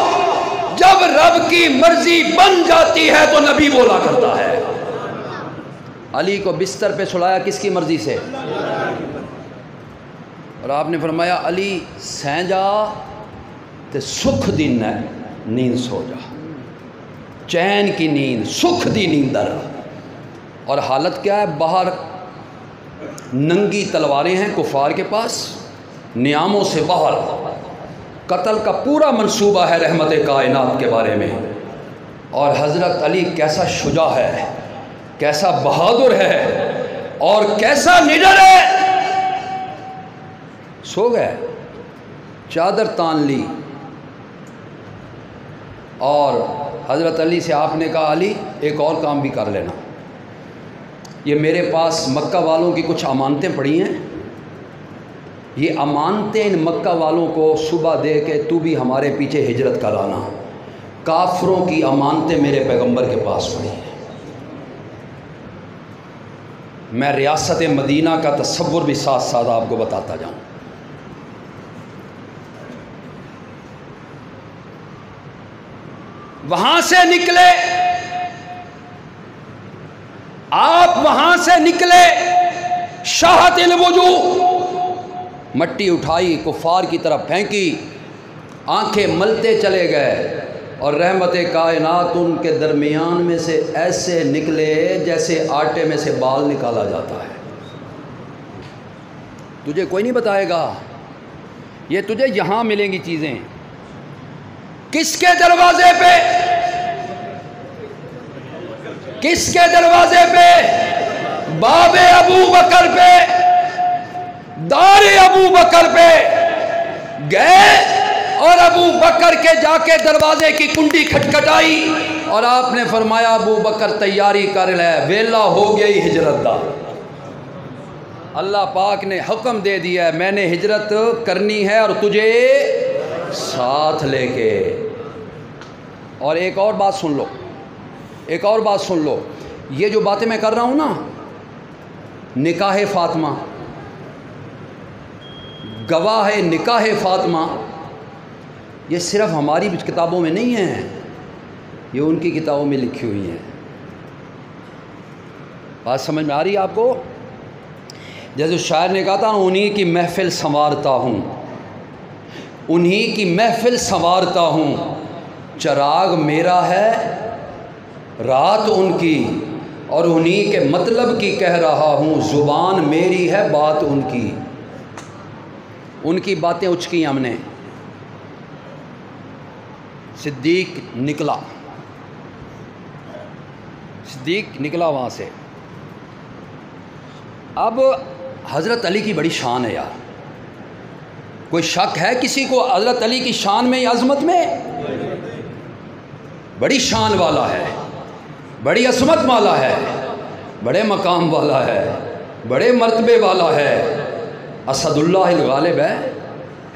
جب رب کی مرضی بن جاتی ہے تو نبی بولا کرتا ہے۔ علی کو بستر پہ سلایا کس کی مرضی سے؟ اور آپ نے فرمایا علی سیں جا تے سکھ دی نیند سو جا، چین کی نیند، سکھ دی نیندر۔ اور حالت کیا ہے؟ باہر ننگی تلواریں ہیں کفار کے پاس، نیاموں سے باہر، قتل کا پورا منصوبہ ہے رحمت کائنات کے بارے میں۔ اور حضرت علی کیسا شجاع ہے، کیسا بہادر ہے اور کیسا نڈر ہے۔ سو گئے، چادر تان لی، اور حضرت علی سے آپ نے کہا علی ایک اور کام بھی کر لینا، یہ میرے پاس مکہ والوں کی کچھ امانتیں پڑی ہیں، یہ امانتیں ان مکہ والوں کو صبح دے کے تو بھی ہمارے پیچھے ہجرت کرانا، کافروں کی امانتیں میرے پیغمبر کے پاس پڑی ہیں۔ میں ریاست مدینہ کا تصور بھی ساتھ ساتھ آپ کو بتاتا جاؤں۔ وہاں سے نکلے آپ، وہاں سے نکلے، شاہت الوجوہ، مٹی اٹھائی کفار کی طرف پھینکی، آنکھیں ملتے چلے گئے، اور رحمت کائنات ان کے درمیان میں سے ایسے نکلے جیسے آٹے میں سے بال نکالا جاتا ہے۔ تجھے کوئی نہیں بتائے گا، یہ تجھے یہاں ملیں گی چیزیں۔ کس کے دروازے پہ؟ کس کے دروازے پہ؟ باب ابو بکر پہ، دار ابو بکر پہ گئے، اور ابو بکر کے جا کے دروازے کی کنڈی کھٹکھٹائی، اور آپ نے فرمایا ابو بکر تیاری کر لے، ویلا ہو گئی ہجرت دا۔ اللہ پاک نے حکم دے دیا ہے میں نے ہجرت کرنی ہے اور تجھے ساتھ لے کے۔ اور ایک اور بات سن لو، ایک اور بات سن لو، یہ جو باتیں میں کر رہا ہوں نا، نکاح فاطمہ، گواہ نکاح فاطمہ، یہ صرف ہماری کتابوں میں نہیں ہیں، یہ ان کی کتابوں میں لکھی ہوئی ہیں۔ بات سمجھ میں آ رہی ہے آپ کو؟ جیسے شاعر نے کہا تھا انہی کی محفل سنوارتا ہوں، انہی کی محفل سنوارتا ہوں، چراغ میرا ہے رات ان کی، اور انہی کے مطلب کی کہہ رہا ہوں، زبان میری ہے بات ان کی۔ ان کی باتیں اچکی ہم نے۔ صدیق نکلا، صدیق نکلا وہاں سے۔ اب حضرت علی کی بڑی شان ہے یار، کوئی شک ہے کسی کو حضرت علی کی شان میں یا عظمت میں؟ بڑی شان والا ہے، بڑی عظمت والا ہے، بڑے مقام والا ہے، بڑے مرتبے والا ہے، اسد اللہ الغالب ہے،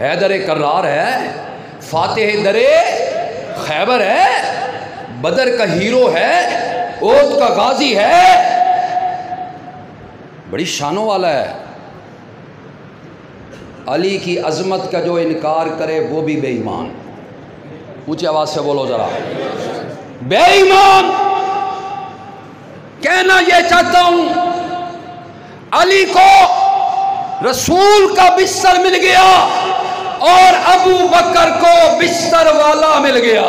حیدر کرار ہے، فاتح در خیبر ہے، بدر کا ہیرو ہے، احد کا غازی ہے، بڑی شانوں والا ہے۔ علی کی عظمت کا جو انکار کرے وہ بھی بے ایمان۔ اونچی آواز سے بولو ذرا، بے ایمان۔ کہنا یہ چاہتا ہوں علی کو رسول کا بستر مل گیا اور ابو بکر کو بستر والا مل گیا۔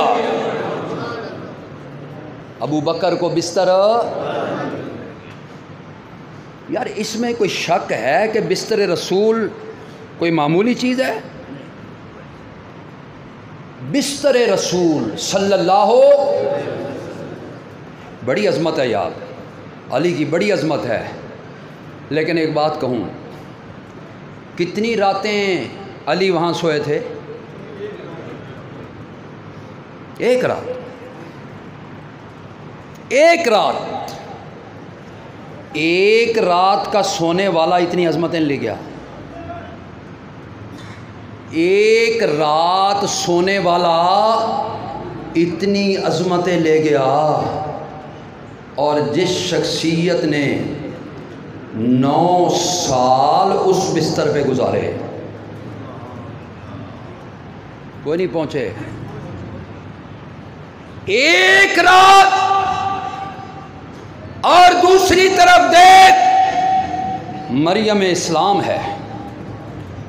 ابو بکر کو بستر، یار اس میں کوئی شک ہے کہ بستر رسول کوئی معمولی چیز ہے؟ بستر رسول صلی اللہ، بڑی عظمت ہے یار، علی کی بڑی عظمت ہے۔ لیکن ایک بات کہوں، کتنی راتیں علی وہاں سوئے تھے؟ ایک رات، ایک رات کا سونے والا اتنی عظمتیں لے گیا. ایک رات سونے والا اتنی عظمتیں لے گیا. اور جس شخصیت نے 9 سال اس بستر پہ گزارے، کوئی نہیں پہنچے. ایک رات. اور دوسری طرف دیکھ، مریم اسلام ہے،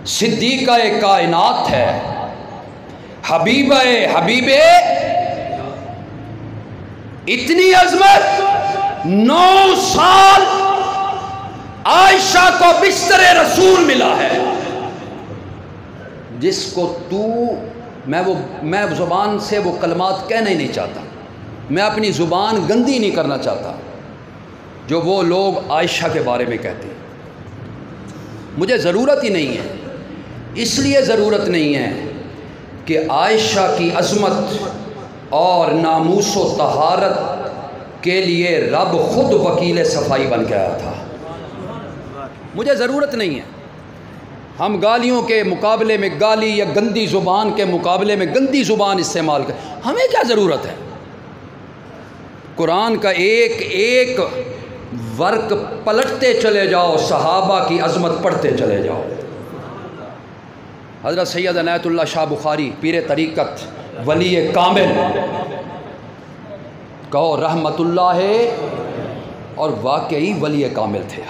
صدیقہ کائنات ہے، حبیبہ حبیبے، اتنی عظمت. 9 سال عائشہ کو بستر رسول ملا ہے، جس کو میں زبان سے وہ کلمات کہنا ہی نہیں چاہتا، میں اپنی زبان گندی نہیں کرنا چاہتا جو وہ لوگ عائشہ کے بارے میں کہتے ہیں. مجھے ضرورت ہی نہیں ہے. اس لیے ضرورت نہیں ہے کہ عائشہ کی عظمت اور ناموس و طہارت کے لیے رب خود وکیل صفائی بن کے آیا تھا. مجھے ضرورت نہیں ہے. ہم گالیوں کے مقابلے میں گالی یا گندی زبان کے مقابلے میں گندی زبان استعمال کریں. ہمیں کیا ضرورت ہے؟ قرآن کا ایک ایک ورق پلٹتے چلے جاؤ، صحابہ کی عظمت پڑھتے چلے جاؤ. حضرت سید عنایت اللہ شاہ بخاری، پیر طریقت، ولی کامل، کہو رحمت اللہ ہے، اور واقعی ولی کامل تھے.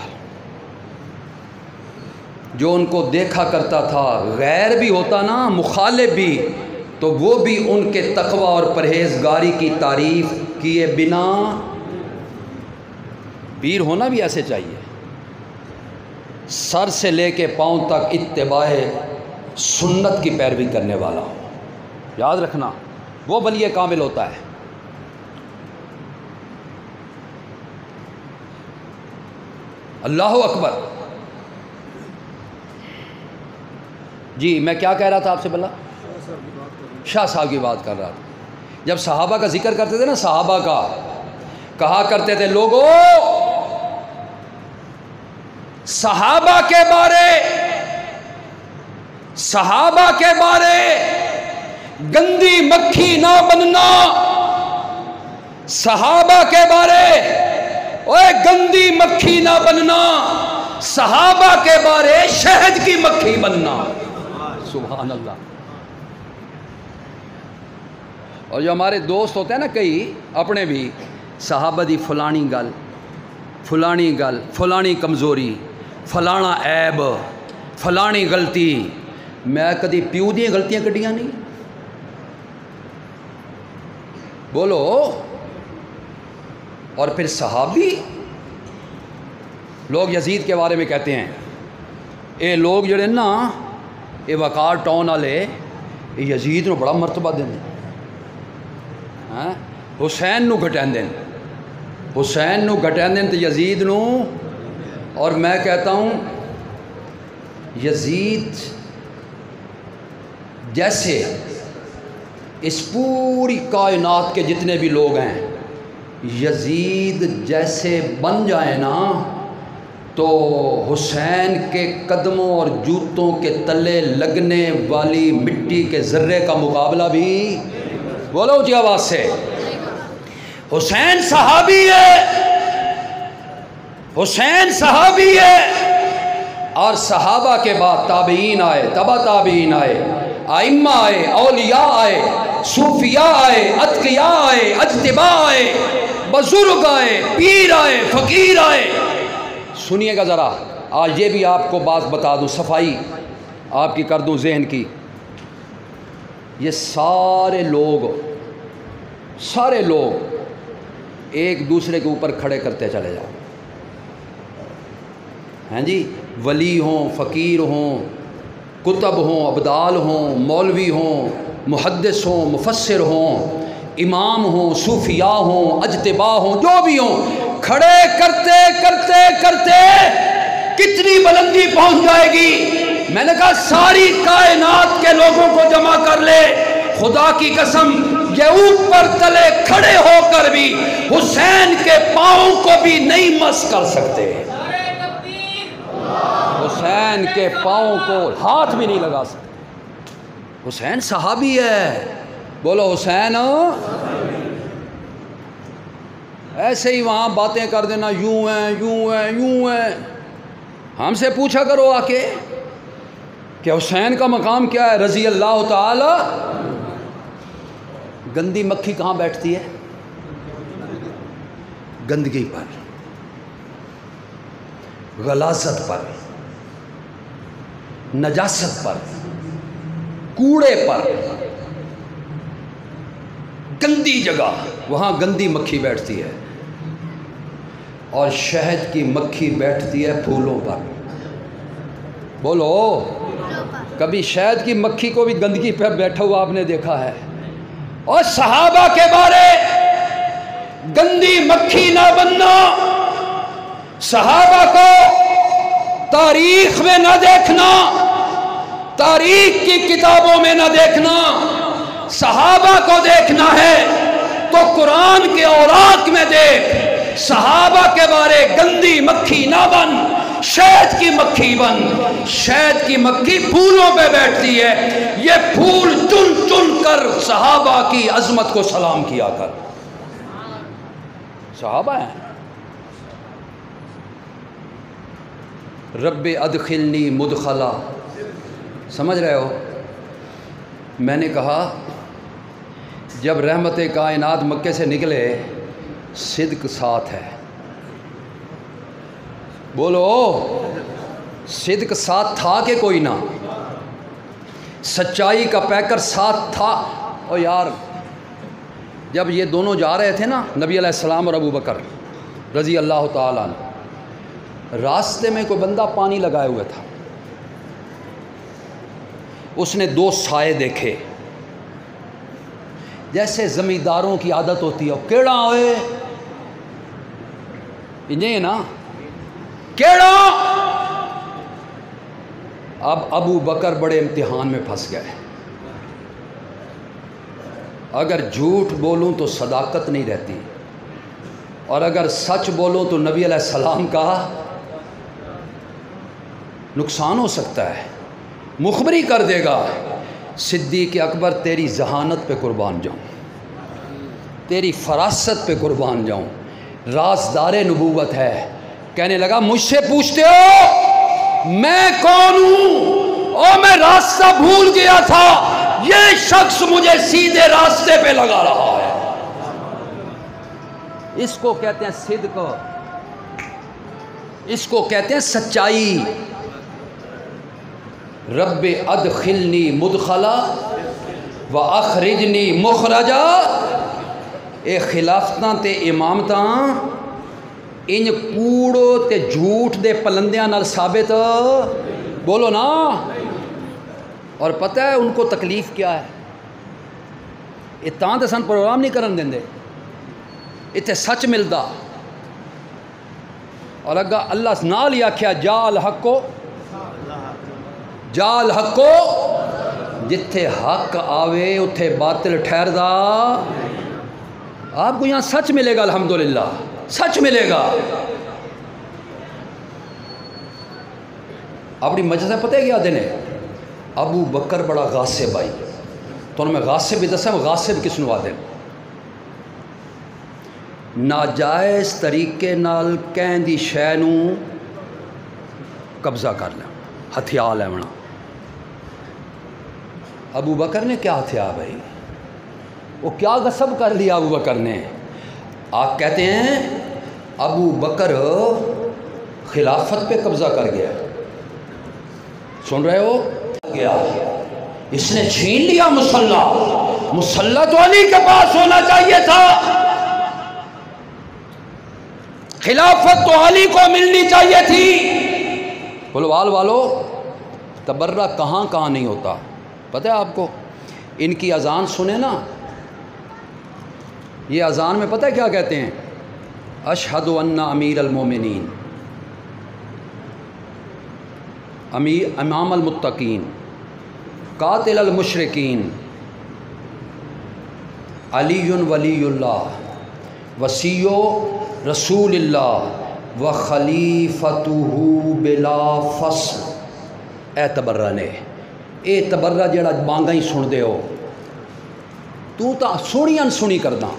جو ان کو دیکھا کرتا تھا، غیر بھی ہوتا نا، مخالف بھی، تو وہ بھی ان کے تقوی اور پرہیزگاری کی تعریف کیے بنا. پیر ہونا بھی ایسے چاہیے، سر سے لے کے پاؤں تک اتباع سنت کی پیروی کرنے والا ہو. یاد رکھنا، وہ ولی کامل ہوتا ہے. اللہ اکبر. جی میں کیا کہہ رہا تھا آپ سے؟ بلا شاہ صاحب کی بات کر رہا تھا. جب صحابہ کا ذکر کرتے تھے نا، صحابہ کا کہا کرتے تھے لوگوں، صحابہ کے بارے گندی مکھی نہ بننا. صحابہ کے بارے گندی مکھی نہ بننا، صحابہ کے بارے شہد کی مکھی بننا. سبحان اللہ. اور جو ہمارے دوست ہوتے ہیں نا کئی اپنے بھی، صحابہ دی فلانی گل، فلانی کمزوری، فلانا عیب، فلانی غلطی. میں کدی پیو دی غلطیاں کڈیاں نہیں. بولو. اور پھر صحابی، لوگ یزید کے بارے میں کہتے ہیں اے لوگ جڑے نا، اے وقار ٹاؤن والے یزید نو بڑا مرتبہ دیں، حسین نو گھٹین دیں تو یزید نو. اور میں کہتا ہوں یزید جیسے اس پوری کائنات کے جتنے بھی لوگ ہیں، یزید جیسے بن جائیں نا، تو حسین کے قدموں اور جوتوں کے تلے لگنے والی مٹی کے ذرے کا مقابلہ بھی. بولو اونچی آواز سے. حسین صحابی ہے. اور صحابہ کے بعد تابعین آئے، تبع تابعین آئے، ائمہ آئے، اولیاء آئے، صوفیاء آئے، اتقیاء آئے، اجتباء آئے، بزرگ آئے، پیر آئے، فقیر آئے. سنیے گا ذرا، آج یہ بھی آپ کو بات بتا دوں، صفائی آپ کی کر دوں ذہن کی. یہ سارے لوگ ایک دوسرے کے اوپر کھڑے کرتے چلے جاؤ. ہیں جی، ولی ہوں، فقیر ہوں، کتب ہوں، ابدال ہوں، مولوی ہوں، محدث ہوں، مفسر ہوں، امام ہوں، صوفیاء ہوں، اجتباء ہوں، جو بھی ہوں، کھڑے کرتے کرتے کرتے کتنی بلندی پہنچ جائے گی. میں نے کہا ساری کائنات کے لوگوں کو جمع کر لے، خدا کی قسم یہ اوپر تلے کھڑے ہو کر بھی حسین کے پاؤں کو بھی نہیں مس کر سکتے، حسین کے پاؤں کو ہاتھ بھی نہیں لگا سکتے۔ حسین صحابی ہے، بولو حسین۔ ایسے ہی وہاں باتیں کر دینا، یوں ہیں یوں ہیں یوں ہیں۔ ہم سے پوچھا کرو آ کے کہ حسین کا مقام کیا ہے رضی اللہ تعالی۔ گندی مکھی کہاں بیٹھتی ہے؟ گندگی پر، غلاظت پر، نجاست پر، کوڑے پر، گندی جگہ، وہاں گندی مکھی بیٹھتی ہے۔ اور شہد کی مکھی بیٹھتی ہے پھولوں پر۔ بولو، کبھی شہد کی مکھی کو بھی گندگی پہ بیٹھا ہوا آپ نے دیکھا ہے؟ اور صحابہ کے بارے گندی مکھی نہ بننا، صحابہ کو تاریخ میں نہ دیکھنا، تاریخ کی کتابوں میں نہ دیکھنا، صحابہ کو دیکھنا ہے تو قرآن کے اوراق میں دیکھ۔ صحابہ کے بارے گندی مکھی نہ بن، شہد کی مکھی بن۔ شہد کی مکھی پھولوں پہ بیٹھتی ہے، یہ پھول چن چن کر صحابہ کی عظمت کو سلام کیا کر۔ صحابہ ہیں۔ رب ادخلنی مدخلا، سمجھ رہے ہو؟ میں نے کہا جب رحمت کائنات مکے سے نکلے، صدق ساتھ ہے۔ بولو، صدق ساتھ تھا کہ کوئی نہ؟ سچائی کا پیکر ساتھ تھا؟ او یار، جب یہ دونوں جا رہے تھے نا، نبی علیہ السلام اور ابو بکر رضی اللہ تعالیٰ عنہ، راستے میں کوئی بندہ پانی لگائے ہوئے تھا۔ اس نے دو سائے دیکھے، جیسے زمینداروں کی عادت ہوتی ہے، کیڑا ہوئے انہیں نا، کیڑا۔ اب ابو بکر بڑے امتحان میں پھنس گئے۔ اگر جھوٹ بولوں تو صداقت نہیں رہتی، اور اگر سچ بولوں تو نبی علیہ السلام کا نقصان ہو سکتا ہے، مخبری کر دے گا۔ صدیق اکبر تیری ذہانت پہ قربان جاؤں، تیری فراست پہ قربان جاؤں، رازدار نبوت ہے۔ کہنے لگا مجھ سے پوچھتے ہو میں کون ہوں؟ اور میں راستہ بھول گیا تھا، یہ شخص مجھے سیدھے راستے پہ لگا رہا ہے۔ اس کو کہتے ہیں صدق، اس کو کہتے ہیں سچائی۔ رب ادخلنی مدخلا واخرجنی مخرجا۔ اے خلافتاں تے امامتاں ان کوڑو تے جھوٹ دے پلندیاں نال ثابت، بولو نا۔ اور پتہ ہے ان کو تکلیف کیا ہے؟ یہ تاں تے سن پروگرام نہیں کرن دیندے، اتنے سچ ملدا۔ اور اگا اللہ نال ہی آکھیا جا الحق جا الحق، جتھے حق آوے اتھے باطل ٹھہردا۔ آپ کو یہاں سچ ملے گا، الحمدللہ سچ ملے گا۔ اپنی مجلس پتہ ہے کیا دن ہے؟ ابو بکر بڑا غاصب آئی، تو میں غاصب بھی دسا، غاصب کس نو آدھے؟ ناجائز طریقے نال کہیں دی شے نو قبضہ کر لیں، ہتھیار لیونا۔ ابو بکر نے کیا ہتھیار بھائی؟ وہ کیا غصب کر لیا ابو بکر نے؟ آپ کہتے ہیں ابو بکر خلافت پہ قبضہ کر گیا، سن رہے ہو؟ گیا اس نے چھین لیا مصلی، مصلی تو علی کے پاس ہونا چاہیے تھا، خلافت تو علی کو ملنی چاہیے تھی۔ بلوال والو، تبرہ کہاں کہاں نہیں ہوتا، پتہ ہے آپ کو؟ ان کی اذان سنیں نا، یہ اذان میں پتہ ہے کیا کہتے ہیں؟ اشہد ان امیر المومنین، امام المتقین، قاتل المشرکین، علی ولی اللہ وصیو رسول اللہ و خلیفتہ بلا فصل۔ اے تبرہ نے، اے تبرہ جڑا بانگا ہی سن دے ہو، تو تا سنی ان سنی کرنا،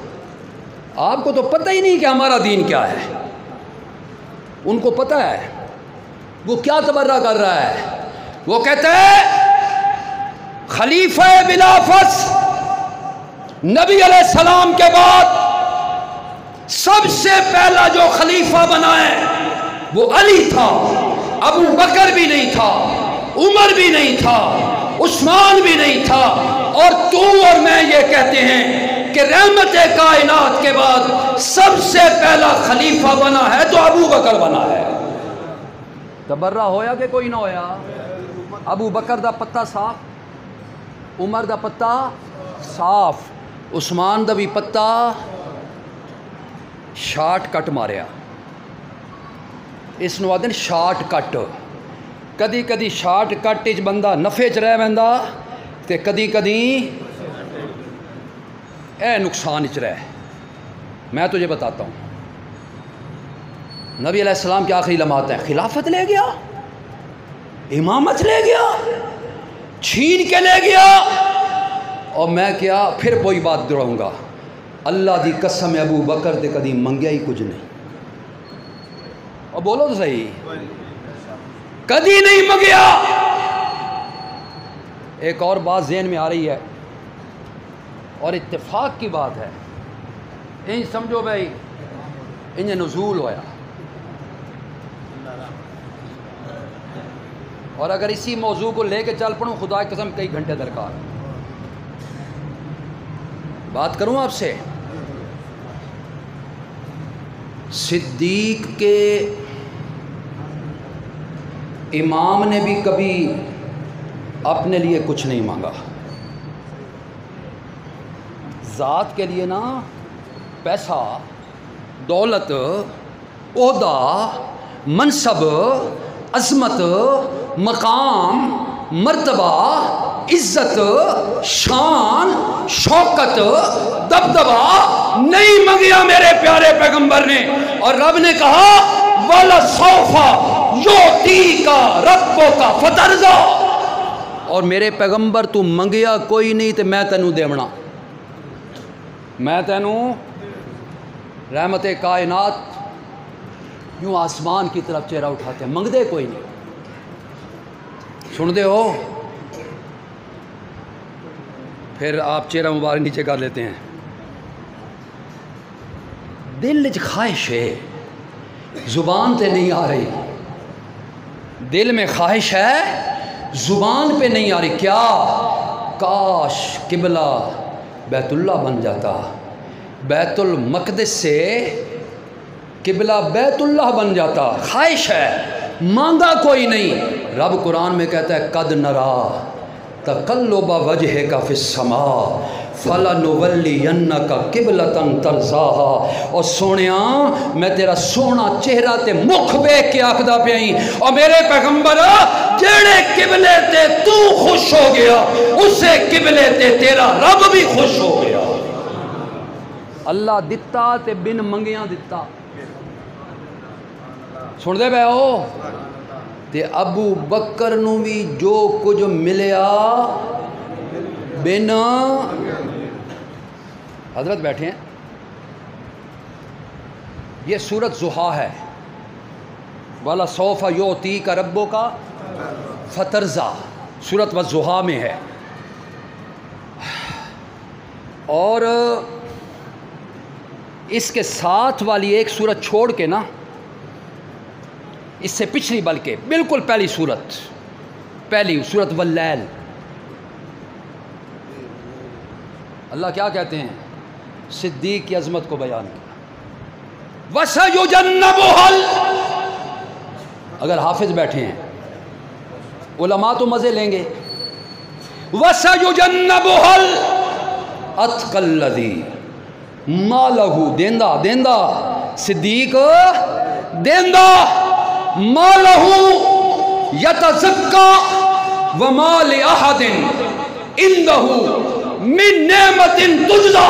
آپ کو تو پتہ ہی نہیں کہ ہمارا دین کیا ہے، ان کو پتہ ہے وہ کیا تبرہ کر رہا ہے۔ وہ کہتے ہیں خلیفہ بلا فصل، نبی علیہ السلام کے بعد سب سے پہلا جو خلیفہ بنا ہے وہ علی تھا، ابو بکر بھی نہیں تھا، عمر بھی نہیں تھا، عثمان بھی نہیں تھا، اور تو اور میں یہ کہتے ہیں کہ رحمت کائنات کے بعد سب سے پہلا خلیفہ بنا ہے تو ابو بکر بنا ہے۔ تبرہ ہویا کہ کوئی نہ ہویا؟ ابو بکر دا پتہ صاف، عمر دا پتہ صاف، عثمان دا بھی پتہ شارٹ کٹ ماریا، اس نو آدھے شارٹ کٹ۔ کدی کدی شارٹ کٹ اچ بندہ نفے چ رہ ویندا تے کدی کدی اے نقصان اچ رہ۔ میں تجھے بتاتا ہوں، نبی علیہ السلام کے آخری لمحات ہیں، خلافت لے گیا، امامت لے گیا، چھین کے لے گیا، اور میں کیا پھر کوئی بات دہراؤں گا، اللہ دی قسم ابو بکر تے کدی منگیا ہی کچھ نہیں، اور بولو تو صحیح، کدی نہیں منگیا۔ ایک اور بات ذہن میں آ رہی ہے اور اتفاق کی بات ہے، ان سمجھو بھائی انہیں نزول ہویا، اور اگر اسی موضوع کو لے کے چل پڑوں خدا کی قسم کئی گھنٹے درکار۔ بات کروں آپ سے، صدیق کے امام نے بھی کبھی اپنے لیے کچھ نہیں مانگا، ذات کے لیے نا پیسہ، دولت، عہدہ، منصب، عظمت، مقام، مرتبہ، عزت، شان، شوکت، دبدبہ نہیں منگیا میرے پیارے پیغمبر نے، اور رب نے کہا وَلَسَوْفَ يُعْطِيكَ رَبُّكَ فَتَرْضَىٰ، اور میرے پیغمبر تو منگیا کوئی نہیں تے میں تینوں دیونا، میں تینوں رحمت کائنات یوں آسمان کی طرف چہرہ اٹھاتے ہیں، منگ دے کوئی نہیں، سن دے ہو، پھر آپ چہرہ مبارک نیچے کر لیتے ہیں۔ دل وچ خواہش ہے، زبان تے نہیں آ رہی، دل میں خواہش ہے، زبان پہ نہیں آ رہی، کیا؟ کاش قبلہ بیت اللہ بن جاتا، بیت المقدس سے قبلہ بیت اللہ بن جاتا، خواہش ہے، مانگا کوئی نہیں۔ رب قرآن میں کہتا ہے قد نرا تقلب وجہک فی السماء فلنولینک قبلۃ ترضاھا، اور سونیا میں تیرا سونا چہرہ تے مکھ ویکھ کے آکھدا پیا ہی، اور میرے پیغمبر جڑے قبلے تے تو خوش ہو گیا اسے قبلے تے تیرا رب بھی خوش ہو گیا۔ اللہ دتا تے بن منگیاں دتا، سن دے بے ہو، تے ابو بکر نو بھی جو کچھ ملیا بنا، حضرت بیٹھے ہیں، یہ سورت ضحیٰ ہے، وَلَسَوْفَ يُعْطِيكَ رَبُّكَ فَتَرْضَىٰ، سورت والضحیٰ میں ہے، اور اس کے ساتھ والی ایک سورت چھوڑ کے نا، اس سے پچھلی بلکہ بالکل پہلی سورت، پہلی سورت واللیل، اللہ کیا کہتے ہیں؟ صدیق کی عظمت کو بیان کیا، وَسَيُجَنَّبُهَا، اگر حافظ بیٹھے ہیں علماء تو مزے لیں گے، وَسَيُجَنَّبُهَا الْأَتْقَى الَّذِي مَالَهُ، دیندہ دیندہ صدیق دیندہ، مَالَهُ يَتَزَكَّى وَمَا لِأَحَدٍ عِندَهُ من نعمت تجزا،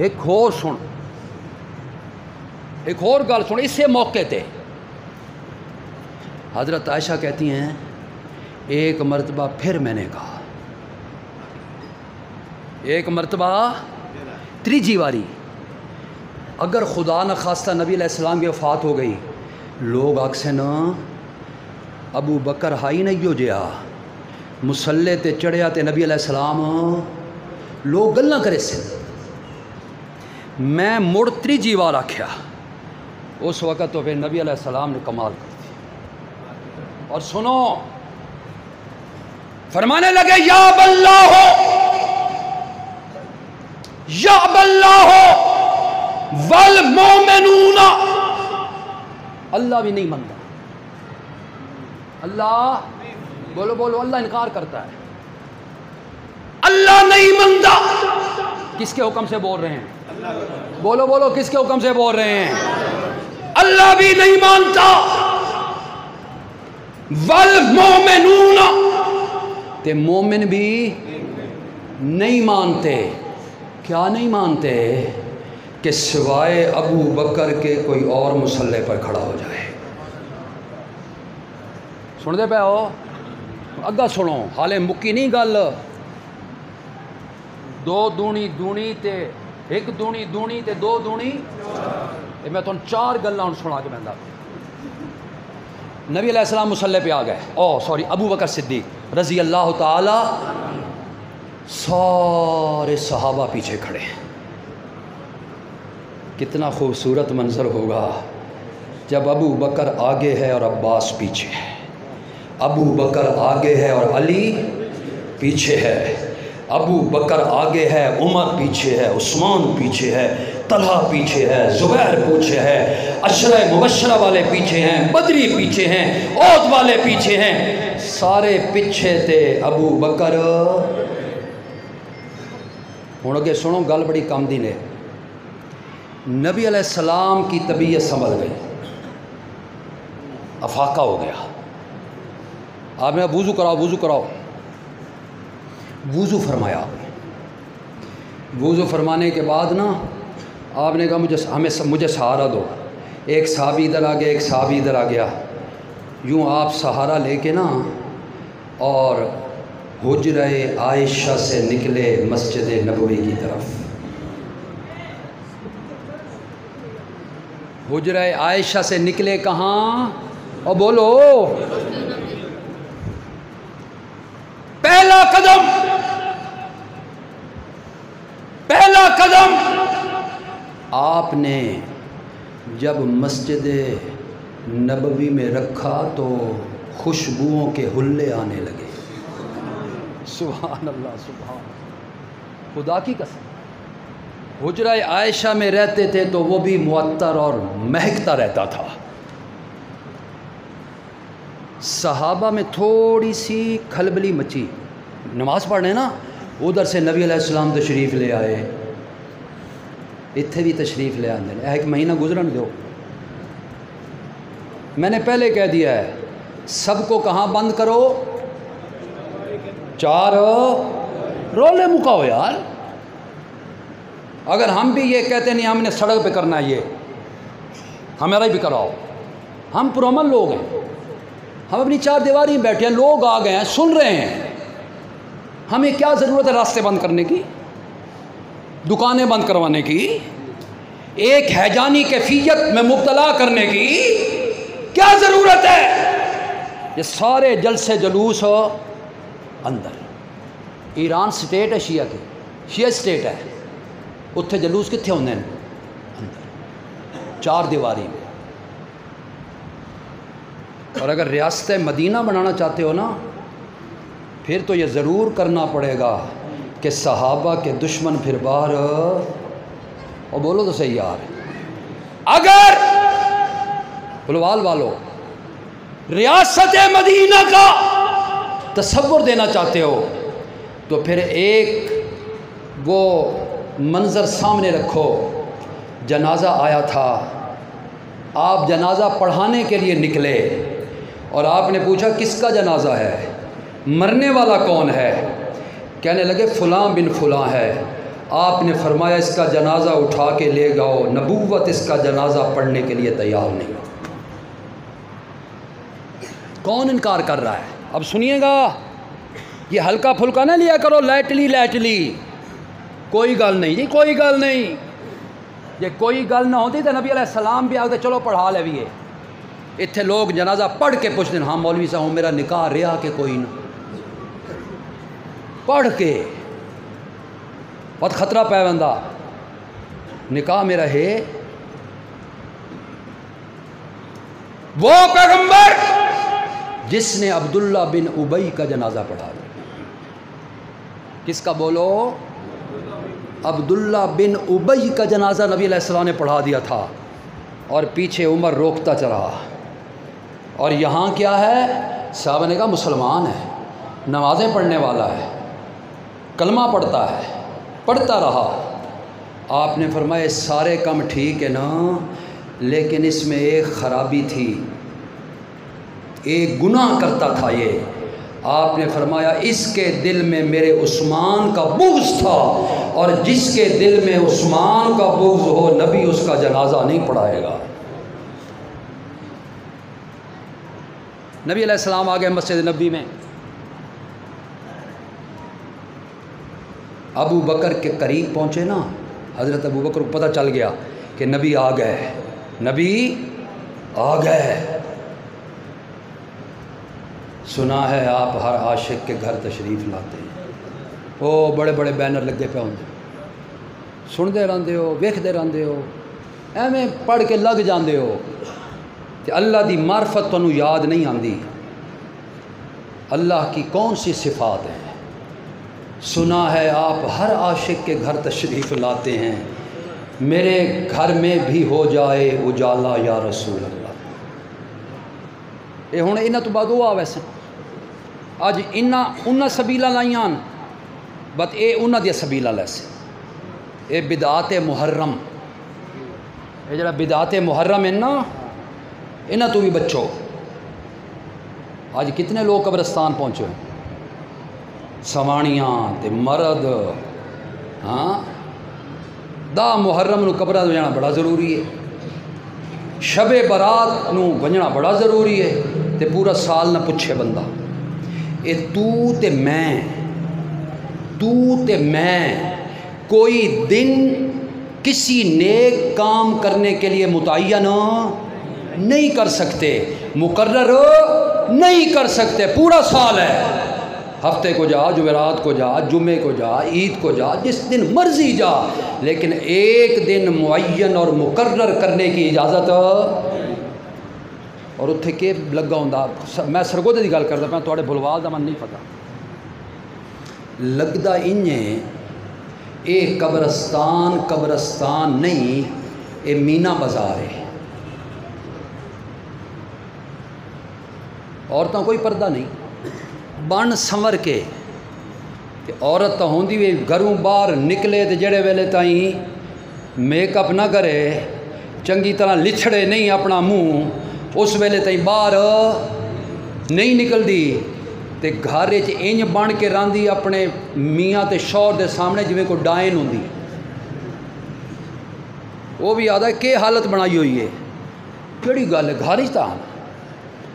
ایک اور سن، ایک اور گل سن، اسے موقع تے حضرت عائشہ کہتی ہیں ایک مرتبہ پھر میں نے کہا، ایک مرتبہ تیجی واری، اگر خدا نہ خواستہ نبی علیہ السلام کی وفات ہو گئی، لوگ آکھسے نا ابو بکر ہائی نہیں ہو جیا مسلے تے چڑھیا تے نبی علیہ السلام، لوگ گل نہ کرے سے۔ میں مڑ تیجی وار آکھیا، اس وقت تو پھر نبی علیہ السلام نے کمال کر دی، اور سنو فرمانے لگے یا اللہ یا اللہ والمومنون، اللہ بھی نہیں مانتا، اللہ بولو بولو، اللہ انکار کرتا ہے، اللہ نہیں مانتا۔ کس کے حکم سے بول رہے ہیں؟ بولو بولو، کس کے حکم سے بول رہے ہیں؟ اللہ بھی نہیں مانتا۔ والمومنون، تے مومن بھی نہیں مانتے۔ کیا نہیں مانتے؟ کہ سوائے ابو بکر کے کوئی اور مسلح پر کھڑا ہو جائے۔ سن دے پہ ہو؟ اگا سنو، حالے مکی نہیں گل، دو دونی دونی تے ایک دونی دونی تے دو دونی، میں تو چار گلاں سنا کے بندہ۔ نبی علیہ السلام مسلح پہ آ گئے، ابو بکر صدیق رضی اللہ تعالی، سارے صحابہ پیچھے کھڑے ہیں۔ کتنا خوبصورت منظر ہوگا جب ابو بکر آگے ہے اور عباس پیچھے ہے، ابو بکر آگے ہے اور علی پیچھے ہے، ابو بکر آگے ہے، عمر پیچھے ہے، عثمان پیچھے ہے، طلحہ پیچھے ہے، زبیر پیچھے ہے، عشرہ مبشرہ والے پیچھے ہیں، بدری پیچھے ہیں، عہد والے پیچھے ہیں، سارے پیچھے تھے ابو بکر۔ ہوں اگے سنو، گل بڑی کم دی نے۔ نبی علیہ السلام کی طبیعت سنبھل گئی، افاقہ ہو گیا۔ آپ نے وضو کراؤ وضو کراؤ، وضو فرمایا۔ وضو فرمانے کے بعد نا آپ نے کہا مجھے سہارا دو۔ ایک صحابی ادھر آ گیا، ایک صحابی ادھر آ گیا، یوں آپ سہارا لے کے نا اور حجرہ عائشہ سے نکلے مسجد نبوی کی طرف۔ حجرہ عائشہ سے نکلے کہاں؟ اور بولو، پہلا قدم، پہلا قدم آپ نے جب مسجد نبوی میں رکھا تو خوشبوؤں کے حلے آنے لگے۔ سبحان اللہ، سبحان خدا کی قسم۔ حجرہ عائشہ میں رہتے تھے تو وہ بھی معطر اور مہکتا رہتا تھا۔ صحابہ میں تھوڑی سی کھلبلی مچی، نماز پڑھنے نا، ادھر سے نبی علیہ السلام تشریف لے آئے، اتھے بھی تشریف لے آنے، ایک مہینہ گزرن دو۔ میں نے پہلے کہہ دیا ہے، سب کو کہاں بند کرو؟ چار رولے مکاؤ یار۔ اگر ہم بھی یہ کہتے نہیں ہم نے سڑک پہ کرنا ہے، یہ ہمارا بھی کراؤ۔ ہم پرامن لوگ ہیں، ہم اپنی چار دیواری میں بیٹھے ہیں، لوگ آ گئے ہیں، سن رہے ہیں، ہمیں کیا ضرورت ہے راستے بند کرنے کی، دکانیں بند کروانے کی، ایک ہیجانی کیفیت میں مبتلا کرنے کی کیا ضرورت ہے؟ یہ سارے جلسے جلوس اندر۔ ایران سٹیٹ ہے شیعہ کی، شیعہ سٹیٹ ہے، اتھے جلوس کتنے ہوندے ہیں؟ اندر چار دیواری میں۔ اور اگر ریاست مدینہ بنانا چاہتے ہو نا، پھر تو یہ ضرور کرنا پڑے گا کہ صحابہ کے دشمن پھر باہر، اور بولو تو صحیح یار، اگر بلوال والو ریاست مدینہ کا تصور دینا چاہتے ہو تو پھر ایک وہ منظر سامنے رکھو، جنازہ آیا تھا، آپ جنازہ پڑھانے کے لیے نکلے اور آپ نے پوچھا کس کا جنازہ ہے، مرنے والا کون ہے؟ کہنے لگے فلاں بن فلاں ہے۔ آپ نے فرمایا اس کا جنازہ اٹھا کے لے جاؤ، نبوت اس کا جنازہ پڑھنے کے لیے تیار نہیں۔ کون انکار کر رہا ہے؟ اب سنیے گا، یہ ہلکا پھلکا نہ لیا کرو، لائٹلی کوئی گل نہیں جی، کوئی گل نہیں۔ یہ کوئی گل نہ ہوتی تو نبی علیہ السلام بھی آگے چلو پڑھا لے بھی ہے۔ اتنے لوگ جنازہ پڑھ کے پوچھتے ہیں، ہاں مولوی صاحب میرا نکاح رہا کہ کوئی نہ، پڑھ کے بہت خطرہ پہ بندہ، نکاح میرا ہے۔ وہ پیغمبر جس نے عبداللہ بن ابی کا جنازہ پڑھا دیا، کس کا بولو؟ عبداللہ بن ابی کا جنازہ نبی علیہ السلام نے پڑھا دیا تھا، اور پیچھے عمر روکتا چلا۔ اور یہاں کیا ہے؟ صحابہ نے کہا مسلمان ہے، نمازیں پڑھنے والا ہے، کلمہ پڑھتا ہے، پڑھتا رہا۔ آپ نے فرمایا سارے کام ٹھیک ہے نا، لیکن اس میں ایک خرابی تھی، ایک گناہ کرتا تھا یہ۔ آپ نے فرمایا اس کے دل میں میرے عثمان کا بغض تھا، اور جس کے دل میں عثمان کا بغض ہو نبی اس کا جنازہ نہیں پڑھائے گا۔ نبی علیہ السلام آگے مسجد نبی میں، ابو بکر کے قریب پہنچے نا، حضرت ابو بکر کو پتہ چل گیا کہ نبی آ گئے، نبی آ گئے۔ سنا ہے آپ ہر عاشق کے گھر تشریف لاتے ہیں، وہ بڑے بڑے بینر لگے پہ ہوندے، سنتے رہندے ہو، ویکھدے رہندے ہو، ایویں پڑھ کے لگ جاندے ہو کہ اللہ دی معرفت تانوں یاد نہیں آندی، اللہ کی کون سی صفات ہیں۔ سنا ہے آپ ہر عاشق کے گھر تشریف لاتے ہیں، میرے گھر میں بھی ہو جائے اجالا یا رسول اللہ۔ یہ ہوں انہاں تو بعد ہوا ویسے اج انہاں سبیلہ لائیاں، بت اے انہاں دیا سبیلہ لیسے، اے بدعات محرم، اے جڑا بدعات محرم ہے نا، انہاں تو بھی بچو۔ آج کتنے لوگ قبرستان پہنچے ہیں، سوانیاں تے مرد، ہاں دا محرم نو قبرہ جانا بڑا ضروری ہے، شب برات نو ونجنا بڑا ضروری ہے، تے پورا سال نہ پوچھے بندہ اے تو تے میں کوئی دن کسی نیک کام کرنے کے لیے متعین نہیں کر سکتے، مقرر نہیں کر سکتے، پورا سال ہے، ہفتے کو جا، جمعرات کو جا، جمعے کو جا، عید کو جا، جس دن مرضی جا، لیکن ایک دن معین اور مقرر کرنے کی اجازت۔ اور اتھے کے لگا ہوں، میں سرگودے کی گل کرتا پہ، تھوڑے بلوال کا من نہیں پتا، لگتا انہیں اے قبرستان نہیں، اے مینا بازار ہے، عورتوں کوئی پردہ نہیں، بن سنور کے کہ عورت تو ہوندی بھی گھروں باہر نکلے تو جڑے ویلے تائیں میک اپ نہ کرے، چنگی طرح لچھڑے نہیں اپنا منہ، اس ویلے تائیں باہر نہیں نکل دی، تے گھر انج بن کے راندی اپنے میاں تے شوہر دے سامنے جویں کو ڈائن ہوندی، وہ بھی آدھا کہ حالت بنائی ہوئی ہے، کیڑی گل ہے گھر تا۔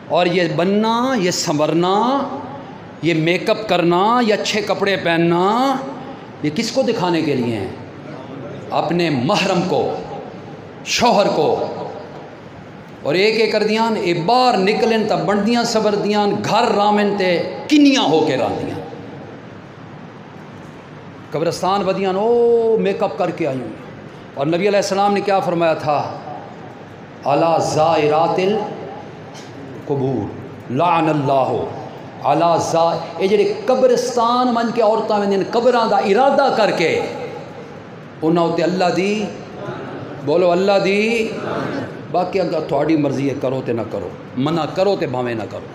اور یہ بننا، یہ سنورنا، یہ میک اپ کرنا، یہ اچھے کپڑے پہننا، یہ کس کو دکھانے کے لیے ہیں؟ اپنے محرم کو، شوہر کو۔ اور ایک کر دیاں اے باہر نکلن تا بندیاں سبردیاں، گھر رامن تے کنیاں ہو کے راندیاں، قبرستان بدیاں او میک اپ کر کے آئی ہوں۔ اور نبی علیہ السلام نے کیا فرمایا تھا؟ علی زائرات القبور لعن اللہ علی زائر، یہ جڑے قبرستان من کے عورتاں ویندیاں قبراں دا ارادہ کر کے، انہاں تے اللہ دی، بولو اللہ دی، باقی اگر تھوڑی مرضی ہے کرو تے نہ کرو، منع کرو تے بھاویں نہ کرو۔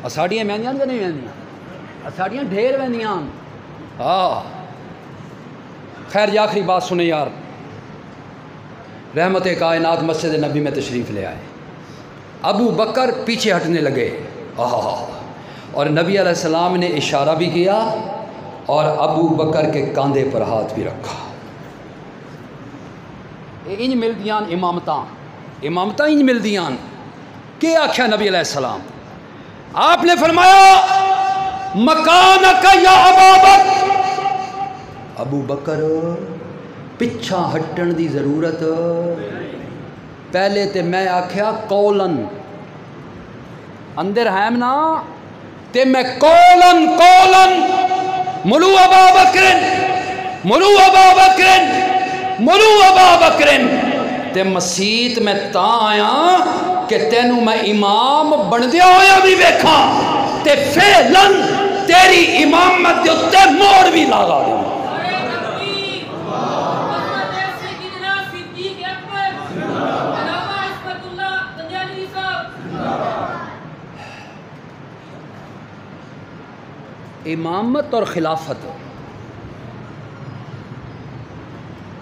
اساڑیاں ویندیاں کہ نہیں ویندیاں؟ اساڑیاں ڈھیر ویندیاں۔ ہاں خیر جی آخری بات سنیں یار، رحمت کائنات مسجد نبی میں تشریف لے آئے، ابو بکر پیچھے ہٹنے لگے، اور نبی علیہ السلام نے اشارہ بھی کیا اور ابو بکر کے کاندھے پر ہاتھ بھی رکھا۔ انج ملدیاں امامتاں انج ملدیاں۔ کیا آخیا نبی علیہ السلام؟ آپ نے فرمایا مکانک یا ابا بکر، ابو بکر پچھا ہٹن دی ضرورت۔ پہلے تے میں آخیا قولن اندر ہے نا، تے میں قولن ملو ابا بکرن ملو ابا بکرن ملو ابا بکرن، تے مسیت میں تا آیا کہ تینوں میں امام بندیا ہویا بھی ویکھا، تے فعلاً تیری امامت دے اتے موڑ بھی لگا دوں۔ امامت اور خلافت،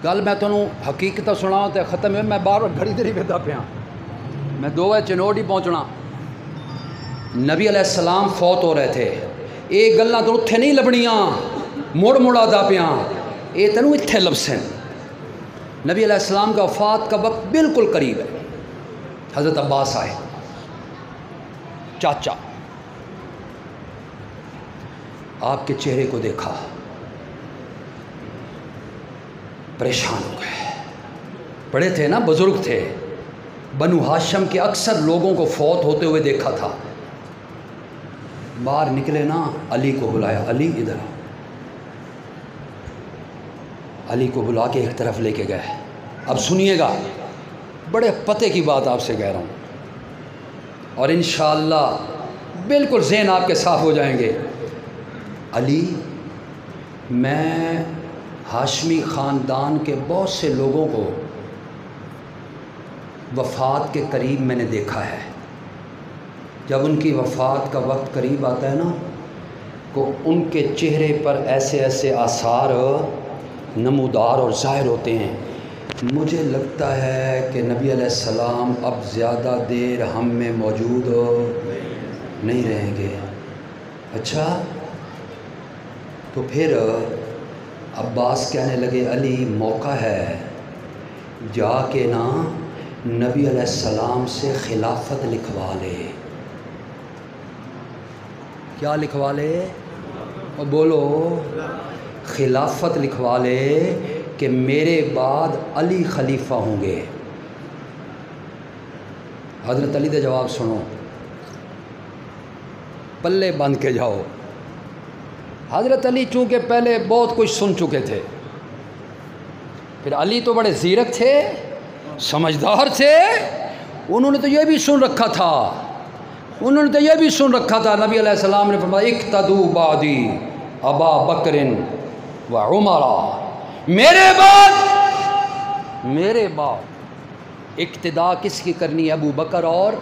گل میں تمہیں حقیقت سنا تو ختم ہے، میں بار بار گھڑی دری پہ پیا، میں 2 بجے چنوٹ ہی پہنچنا۔ نبی علیہ السلام فوت ہو رہے تھے، یہ گلاں تو اتنے نہیں لبنیاں مڑ آدا پیا، یہ تینوں اتنے لبسن۔ نبی علیہ السلام کا وفات کا وقت بالکل قریب ہے۔ حضرت عباس آئے، چاچا، آپ کے چہرے کو دیکھا، پریشان ہو گئے۔ بڑے تھے نا، بزرگ تھے، بنو ہاشم کے اکثر لوگوں کو فوت ہوتے ہوئے دیکھا تھا۔ باہر نکلے نا، علی کو بلایا، علی ادھر آؤ۔ علی کو بلا کے ایک طرف لے کے گئے۔ اب سنیے گا، بڑے پتے کی بات آپ سے کہہ رہا ہوں، اور انشاءاللہ بالکل ذہن آپ کے صاف ہو جائیں گے۔ علی، میں ہاشمی خاندان کے بہت سے لوگوں کو وفات کے قریب میں نے دیکھا ہے۔ جب ان کی وفات کا وقت قریب آتا ہے نا، تو ان کے چہرے پر ایسے ایسے آثار نمودار اور ظاہر ہوتے ہیں۔ مجھے لگتا ہے کہ نبی علیہ السلام اب زیادہ دیر ہم میں موجود نہیں رہیں گے۔ اچھا، تو پھر عباس کہنے لگے، علی موقع ہے، جا کے نا نبی علیہ السلام سے خلافت لکھوا لے۔ کیا لکھوا لے؟ اور بولو، خلافت لکھوا لے کہ میرے بعد علی خلیفہ ہوں گے۔ حضرت علی دے جواب سنو، پلے باندھ کے جاؤ۔ حضرت علی چونکہ پہلے بہت کچھ سن چکے تھے، پھر علی تو بڑے زیرک تھے، سمجھدار تھے، انہوں نے تو یہ بھی سن رکھا تھا، نبی علیہ السلام نے فرمایا اقتدوا بعدی ابا بکر و عمر، میرے بعد اقتدا کس کی کرنی ہے؟ ابو بکر اور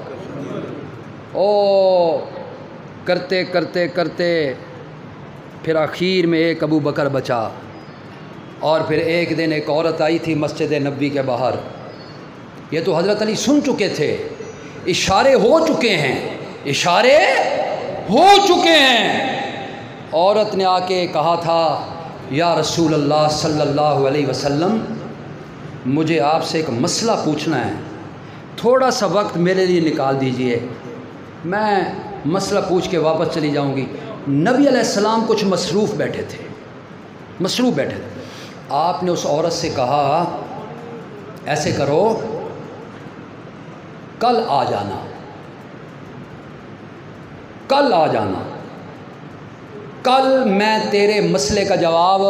کرتے پھر آخر میں ایک ابو بکر بچا۔ اور پھر ایک دن ایک عورت آئی تھی مسجد نبوی کے باہر، یہ تو حضرت علی سن چکے تھے، اشارے ہو چکے ہیں۔ عورت نے آ کے کہا تھا، یا رسول اللہ صلی اللہ علیہ وسلم، مجھے آپ سے ایک مسئلہ پوچھنا ہے، تھوڑا سا وقت میرے لیے نکال دیجئے، میں مسئلہ پوچھ کے واپس چلی جاؤں گی۔ نبی علیہ السلام کچھ مصروف بیٹھے تھے۔ آپ نے اس عورت سے کہا، ایسے کرو، کل آ جانا، کل میں تیرے مسئلے کا جواب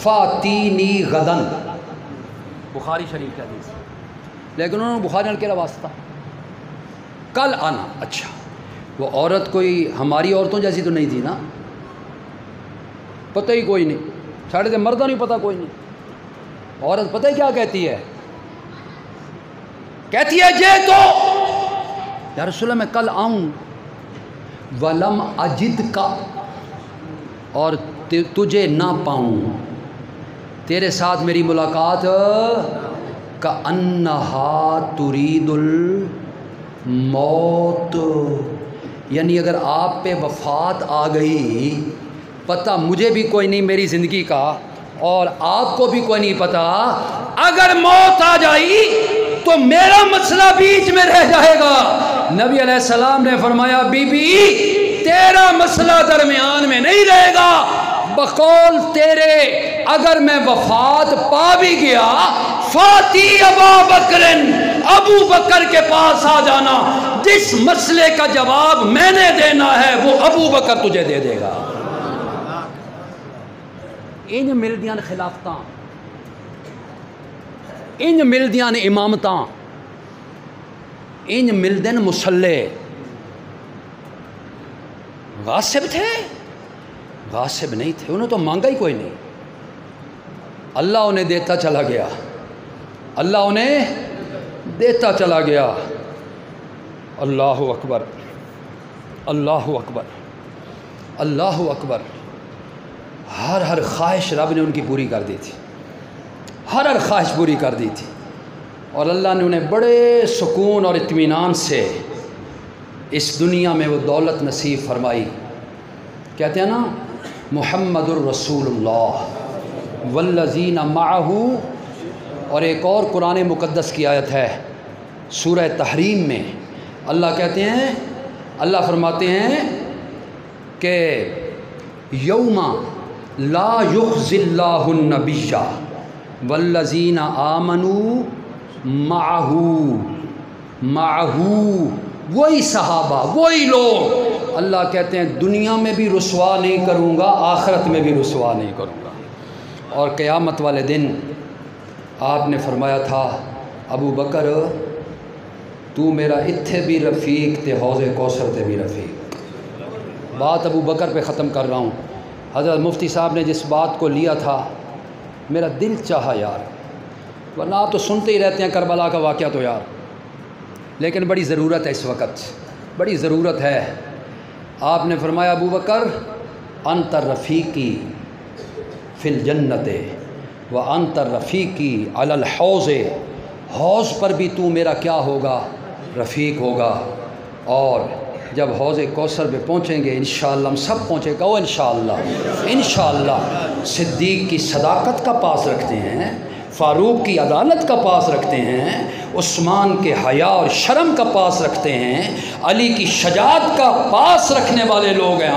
فاتینی غدن، بخاری شریف کا حدیث، لیکن انہوں نے بخاری کے واسطہ کل آنا۔ اچھا، وہ عورت کوئی ہماری عورتوں جیسی تو نہیں تھی نا، پتہ ہی کوئی نہیں، ساڑھے سے مردوں نہیں پتہ کوئی نہیں۔ عورت پتہ ہی کیا کہتی ہے یہ تو یا رسول اللہ میں کل آؤں، ولم اجد کا، اور تجھے نہ پاؤں، تیرے ساتھ میری ملاقات کأنہا ترید الموت، یعنی اگر آپ پہ وفات آ گئی پتہ مجھے بھی کوئی نہیں میری زندگی کا، اور آپ کو بھی کوئی نہیں پتا۔ اگر موت آ جائی تو میرا مسئلہ بیچ میں رہ جائے گا۔ نبی علیہ السلام نے فرمایا بی بی تیرا مسئلہ درمیان میں نہیں رہے گا، بقول تیرے اگر میں وفات پا بھی گیا، فاتی ابا بکرن، ابو بکر کے پاس آ جانا، جس مسئلے کا جواب میں نے دینا ہے وہ ابو بکر تجھے دے دے گا۔ انج ملدیاں خلافتاں، انج ملدیاں امامتاں، انج ملدن مسلح۔ غاصب تھے؟ غاصب نہیں تھے، انہوں تو مانگا ہی کوئی نہیں، اللہ انہیں دیتا چلا گیا، اللہ انہیں دیتا چلا گیا۔ اللہ اکبر، اللہ اکبر، اللہ اکبر۔ ہر خواہش رب نے ان کی پوری کر دی تھی، ہر خواہش پوری کر دی تھی، اور اللہ نے انہیں بڑے سکون اور اطمینان سے اس دنیا میں وہ دولت نصیب فرمائی۔ کہتے ہیں نا محمد الرسول اللہ والذین معہ، اور ایک اور قرآن مقدس کی آیت ہے سورہ تحریم میں، اللہ کہتے ہیں، اللہ فرماتے ہیں کہ یوم لا یخزی اللہ النبی والذین آمنوا معہ، وہی صحابہ، وہی لوگ، اللہ کہتے ہیں دنیا میں بھی رسوا نہیں کروں گا، آخرت میں بھی رسوا نہیں کروں گا۔ اور قیامت والے دن آپ نے فرمایا تھا ابو بکر تو میرا اتھے بھی رفیق تے حوض کوثر تے بھی رفیق۔ بات ابو بکر پہ ختم کر رہا ہوں۔ حضرت مفتی صاحب نے جس بات کو لیا تھا میرا دل چاہا یار، ورنہ آپ تو سنتے ہی رہتے ہیں کربلا کا واقعہ تو یار، لیکن بڑی ضرورت ہے اس وقت، بڑی ضرورت ہے۔ آپ نے فرمایا ابو بکر انت رفیقی فی الجنت و انت رفیقی علی الحوض، حوض پر بھی تو میرا کیا ہوگا؟ رفیق ہوگا۔ اور جب حوض کوثر پہ پہنچیں گے انشاءاللہ، ہم سب پہنچے گا وہ انشاءاللہ، انشاءاللہ صدیق کی صداقت کا پاس رکھتے ہیں، فاروق کی عدالت کا پاس رکھتے ہیں، عثمان کے حیا اور شرم کا پاس رکھتے ہیں، علی کی شجاعت کا پاس رکھنے والے لوگ ہیں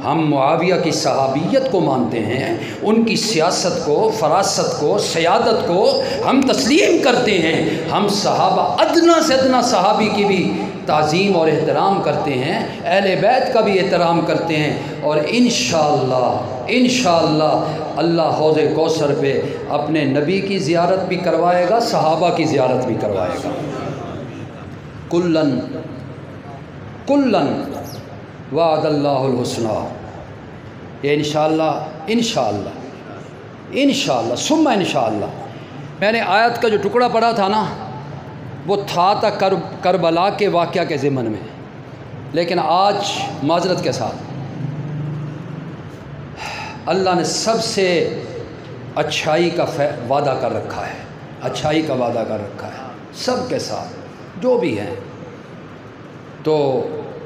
ہم معاویہ کی صحابیت کو مانتے ہیں، ان کی سیاست کو، فراست کو، سیادت کو ہم تسلیم کرتے ہیں، ہم صحابہ ادنا سے ادنا صحابی کی بھی تعظیم اور احترام کرتے ہیں، اہل بیت کا بھی احترام کرتے ہیں، اور انشاءاللہ اللہ حوض کوثر پہ اپنے نبی کی زیارت بھی کروائے گا، صحابہ کی زیارت بھی کروائے گا۔ کلن وعد اللہ الحسنہ، یہ انشاءاللہ ثم انشاءاللہ۔ میں نے آیت کا جو ٹکڑا پڑھا تھا نا وہ تھا کربلا کے واقعہ کے ضمن میں، لیکن آج معذرت کے ساتھ اللہ نے سب سے اچھائی کا وعدہ کر رکھا ہے، اچھائی کا وعدہ کر رکھا ہے سب کے ساتھ جو بھی ہیں۔ تو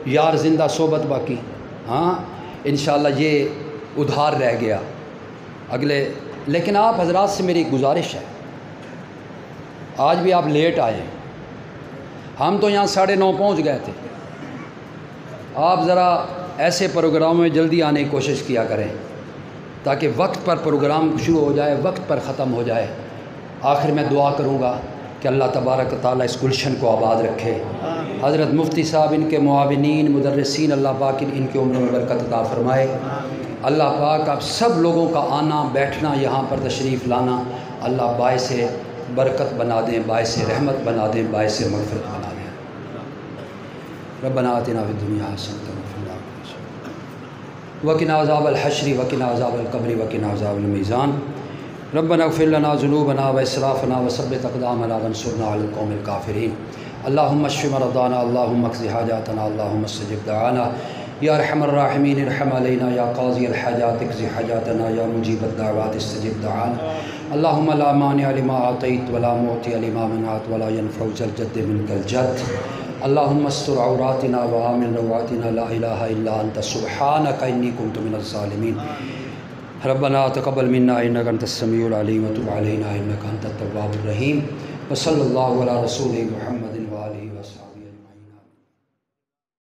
یار زندہ صحبت باقی، ہاں انشاءاللہ یہ ادھار رہ گیا اگلے، لیکن آپ حضرات سے میری گزارش ہے، آج بھی آپ لیٹ آئے ہیں، ہم تو یہاں 9:30 پہنچ گئے تھے، آپ ذرا ایسے پروگراموں میں جلدی آنے کی کوشش کیا کریں تاکہ وقت پر پروگرام شروع ہو جائے، وقت پر ختم ہو جائے۔ آخر میں دعا کروں گا کہ اللہ تبارک و تعالیٰ اس گلشن کو آباد رکھے، حضرت مفتی صاحب، ان کے معاونین، مدرسین، اللہ پاک ان کی عمر میں برکت عطا فرمائے۔ اللہ پاک آپ سب لوگوں کا آنا بیٹھنا، یہاں پر تشریف لانا اللہ باعث برکت بنا دیں، باعث رحمت بنا دیں، باعث مغفرت بنا دیں۔ ربنا آتنا فی الدنیا حسنۃ وفی الآخرۃ حسنۃ وقنا عذاب الحشر وقنا عذاب القبر وقنا عذاب المیزان۔ ربنا اغفر لنا ذنوبنا واسرافنا وثبت اقدامنا وانصرنا علی القوم الکافرین۔ اللہم اشف مرضانا، اللہم اقض حاجاتنا، اللہم استجب دعانا، یا ارحم الراحمین ارحم علینا، یا قاضی الحاجات اقض حاجاتنا، یا مجیب الدعوات استجب دعانا۔ اللہم لا مانع لما اعطیت ولا معطی لما منعت ولا ينفع ذا الجد منک الجد۔ اللہم استر عوراتنا وآمن رواتنا لا الہ الا انت سبحانک انی کنت من الظالمین ربنا تقبل منا انک انت السمیع العلیم وتب علینا انک انت التواب الرحیم وصلی اللہ علی رسول محمد وآلہ وصحبہ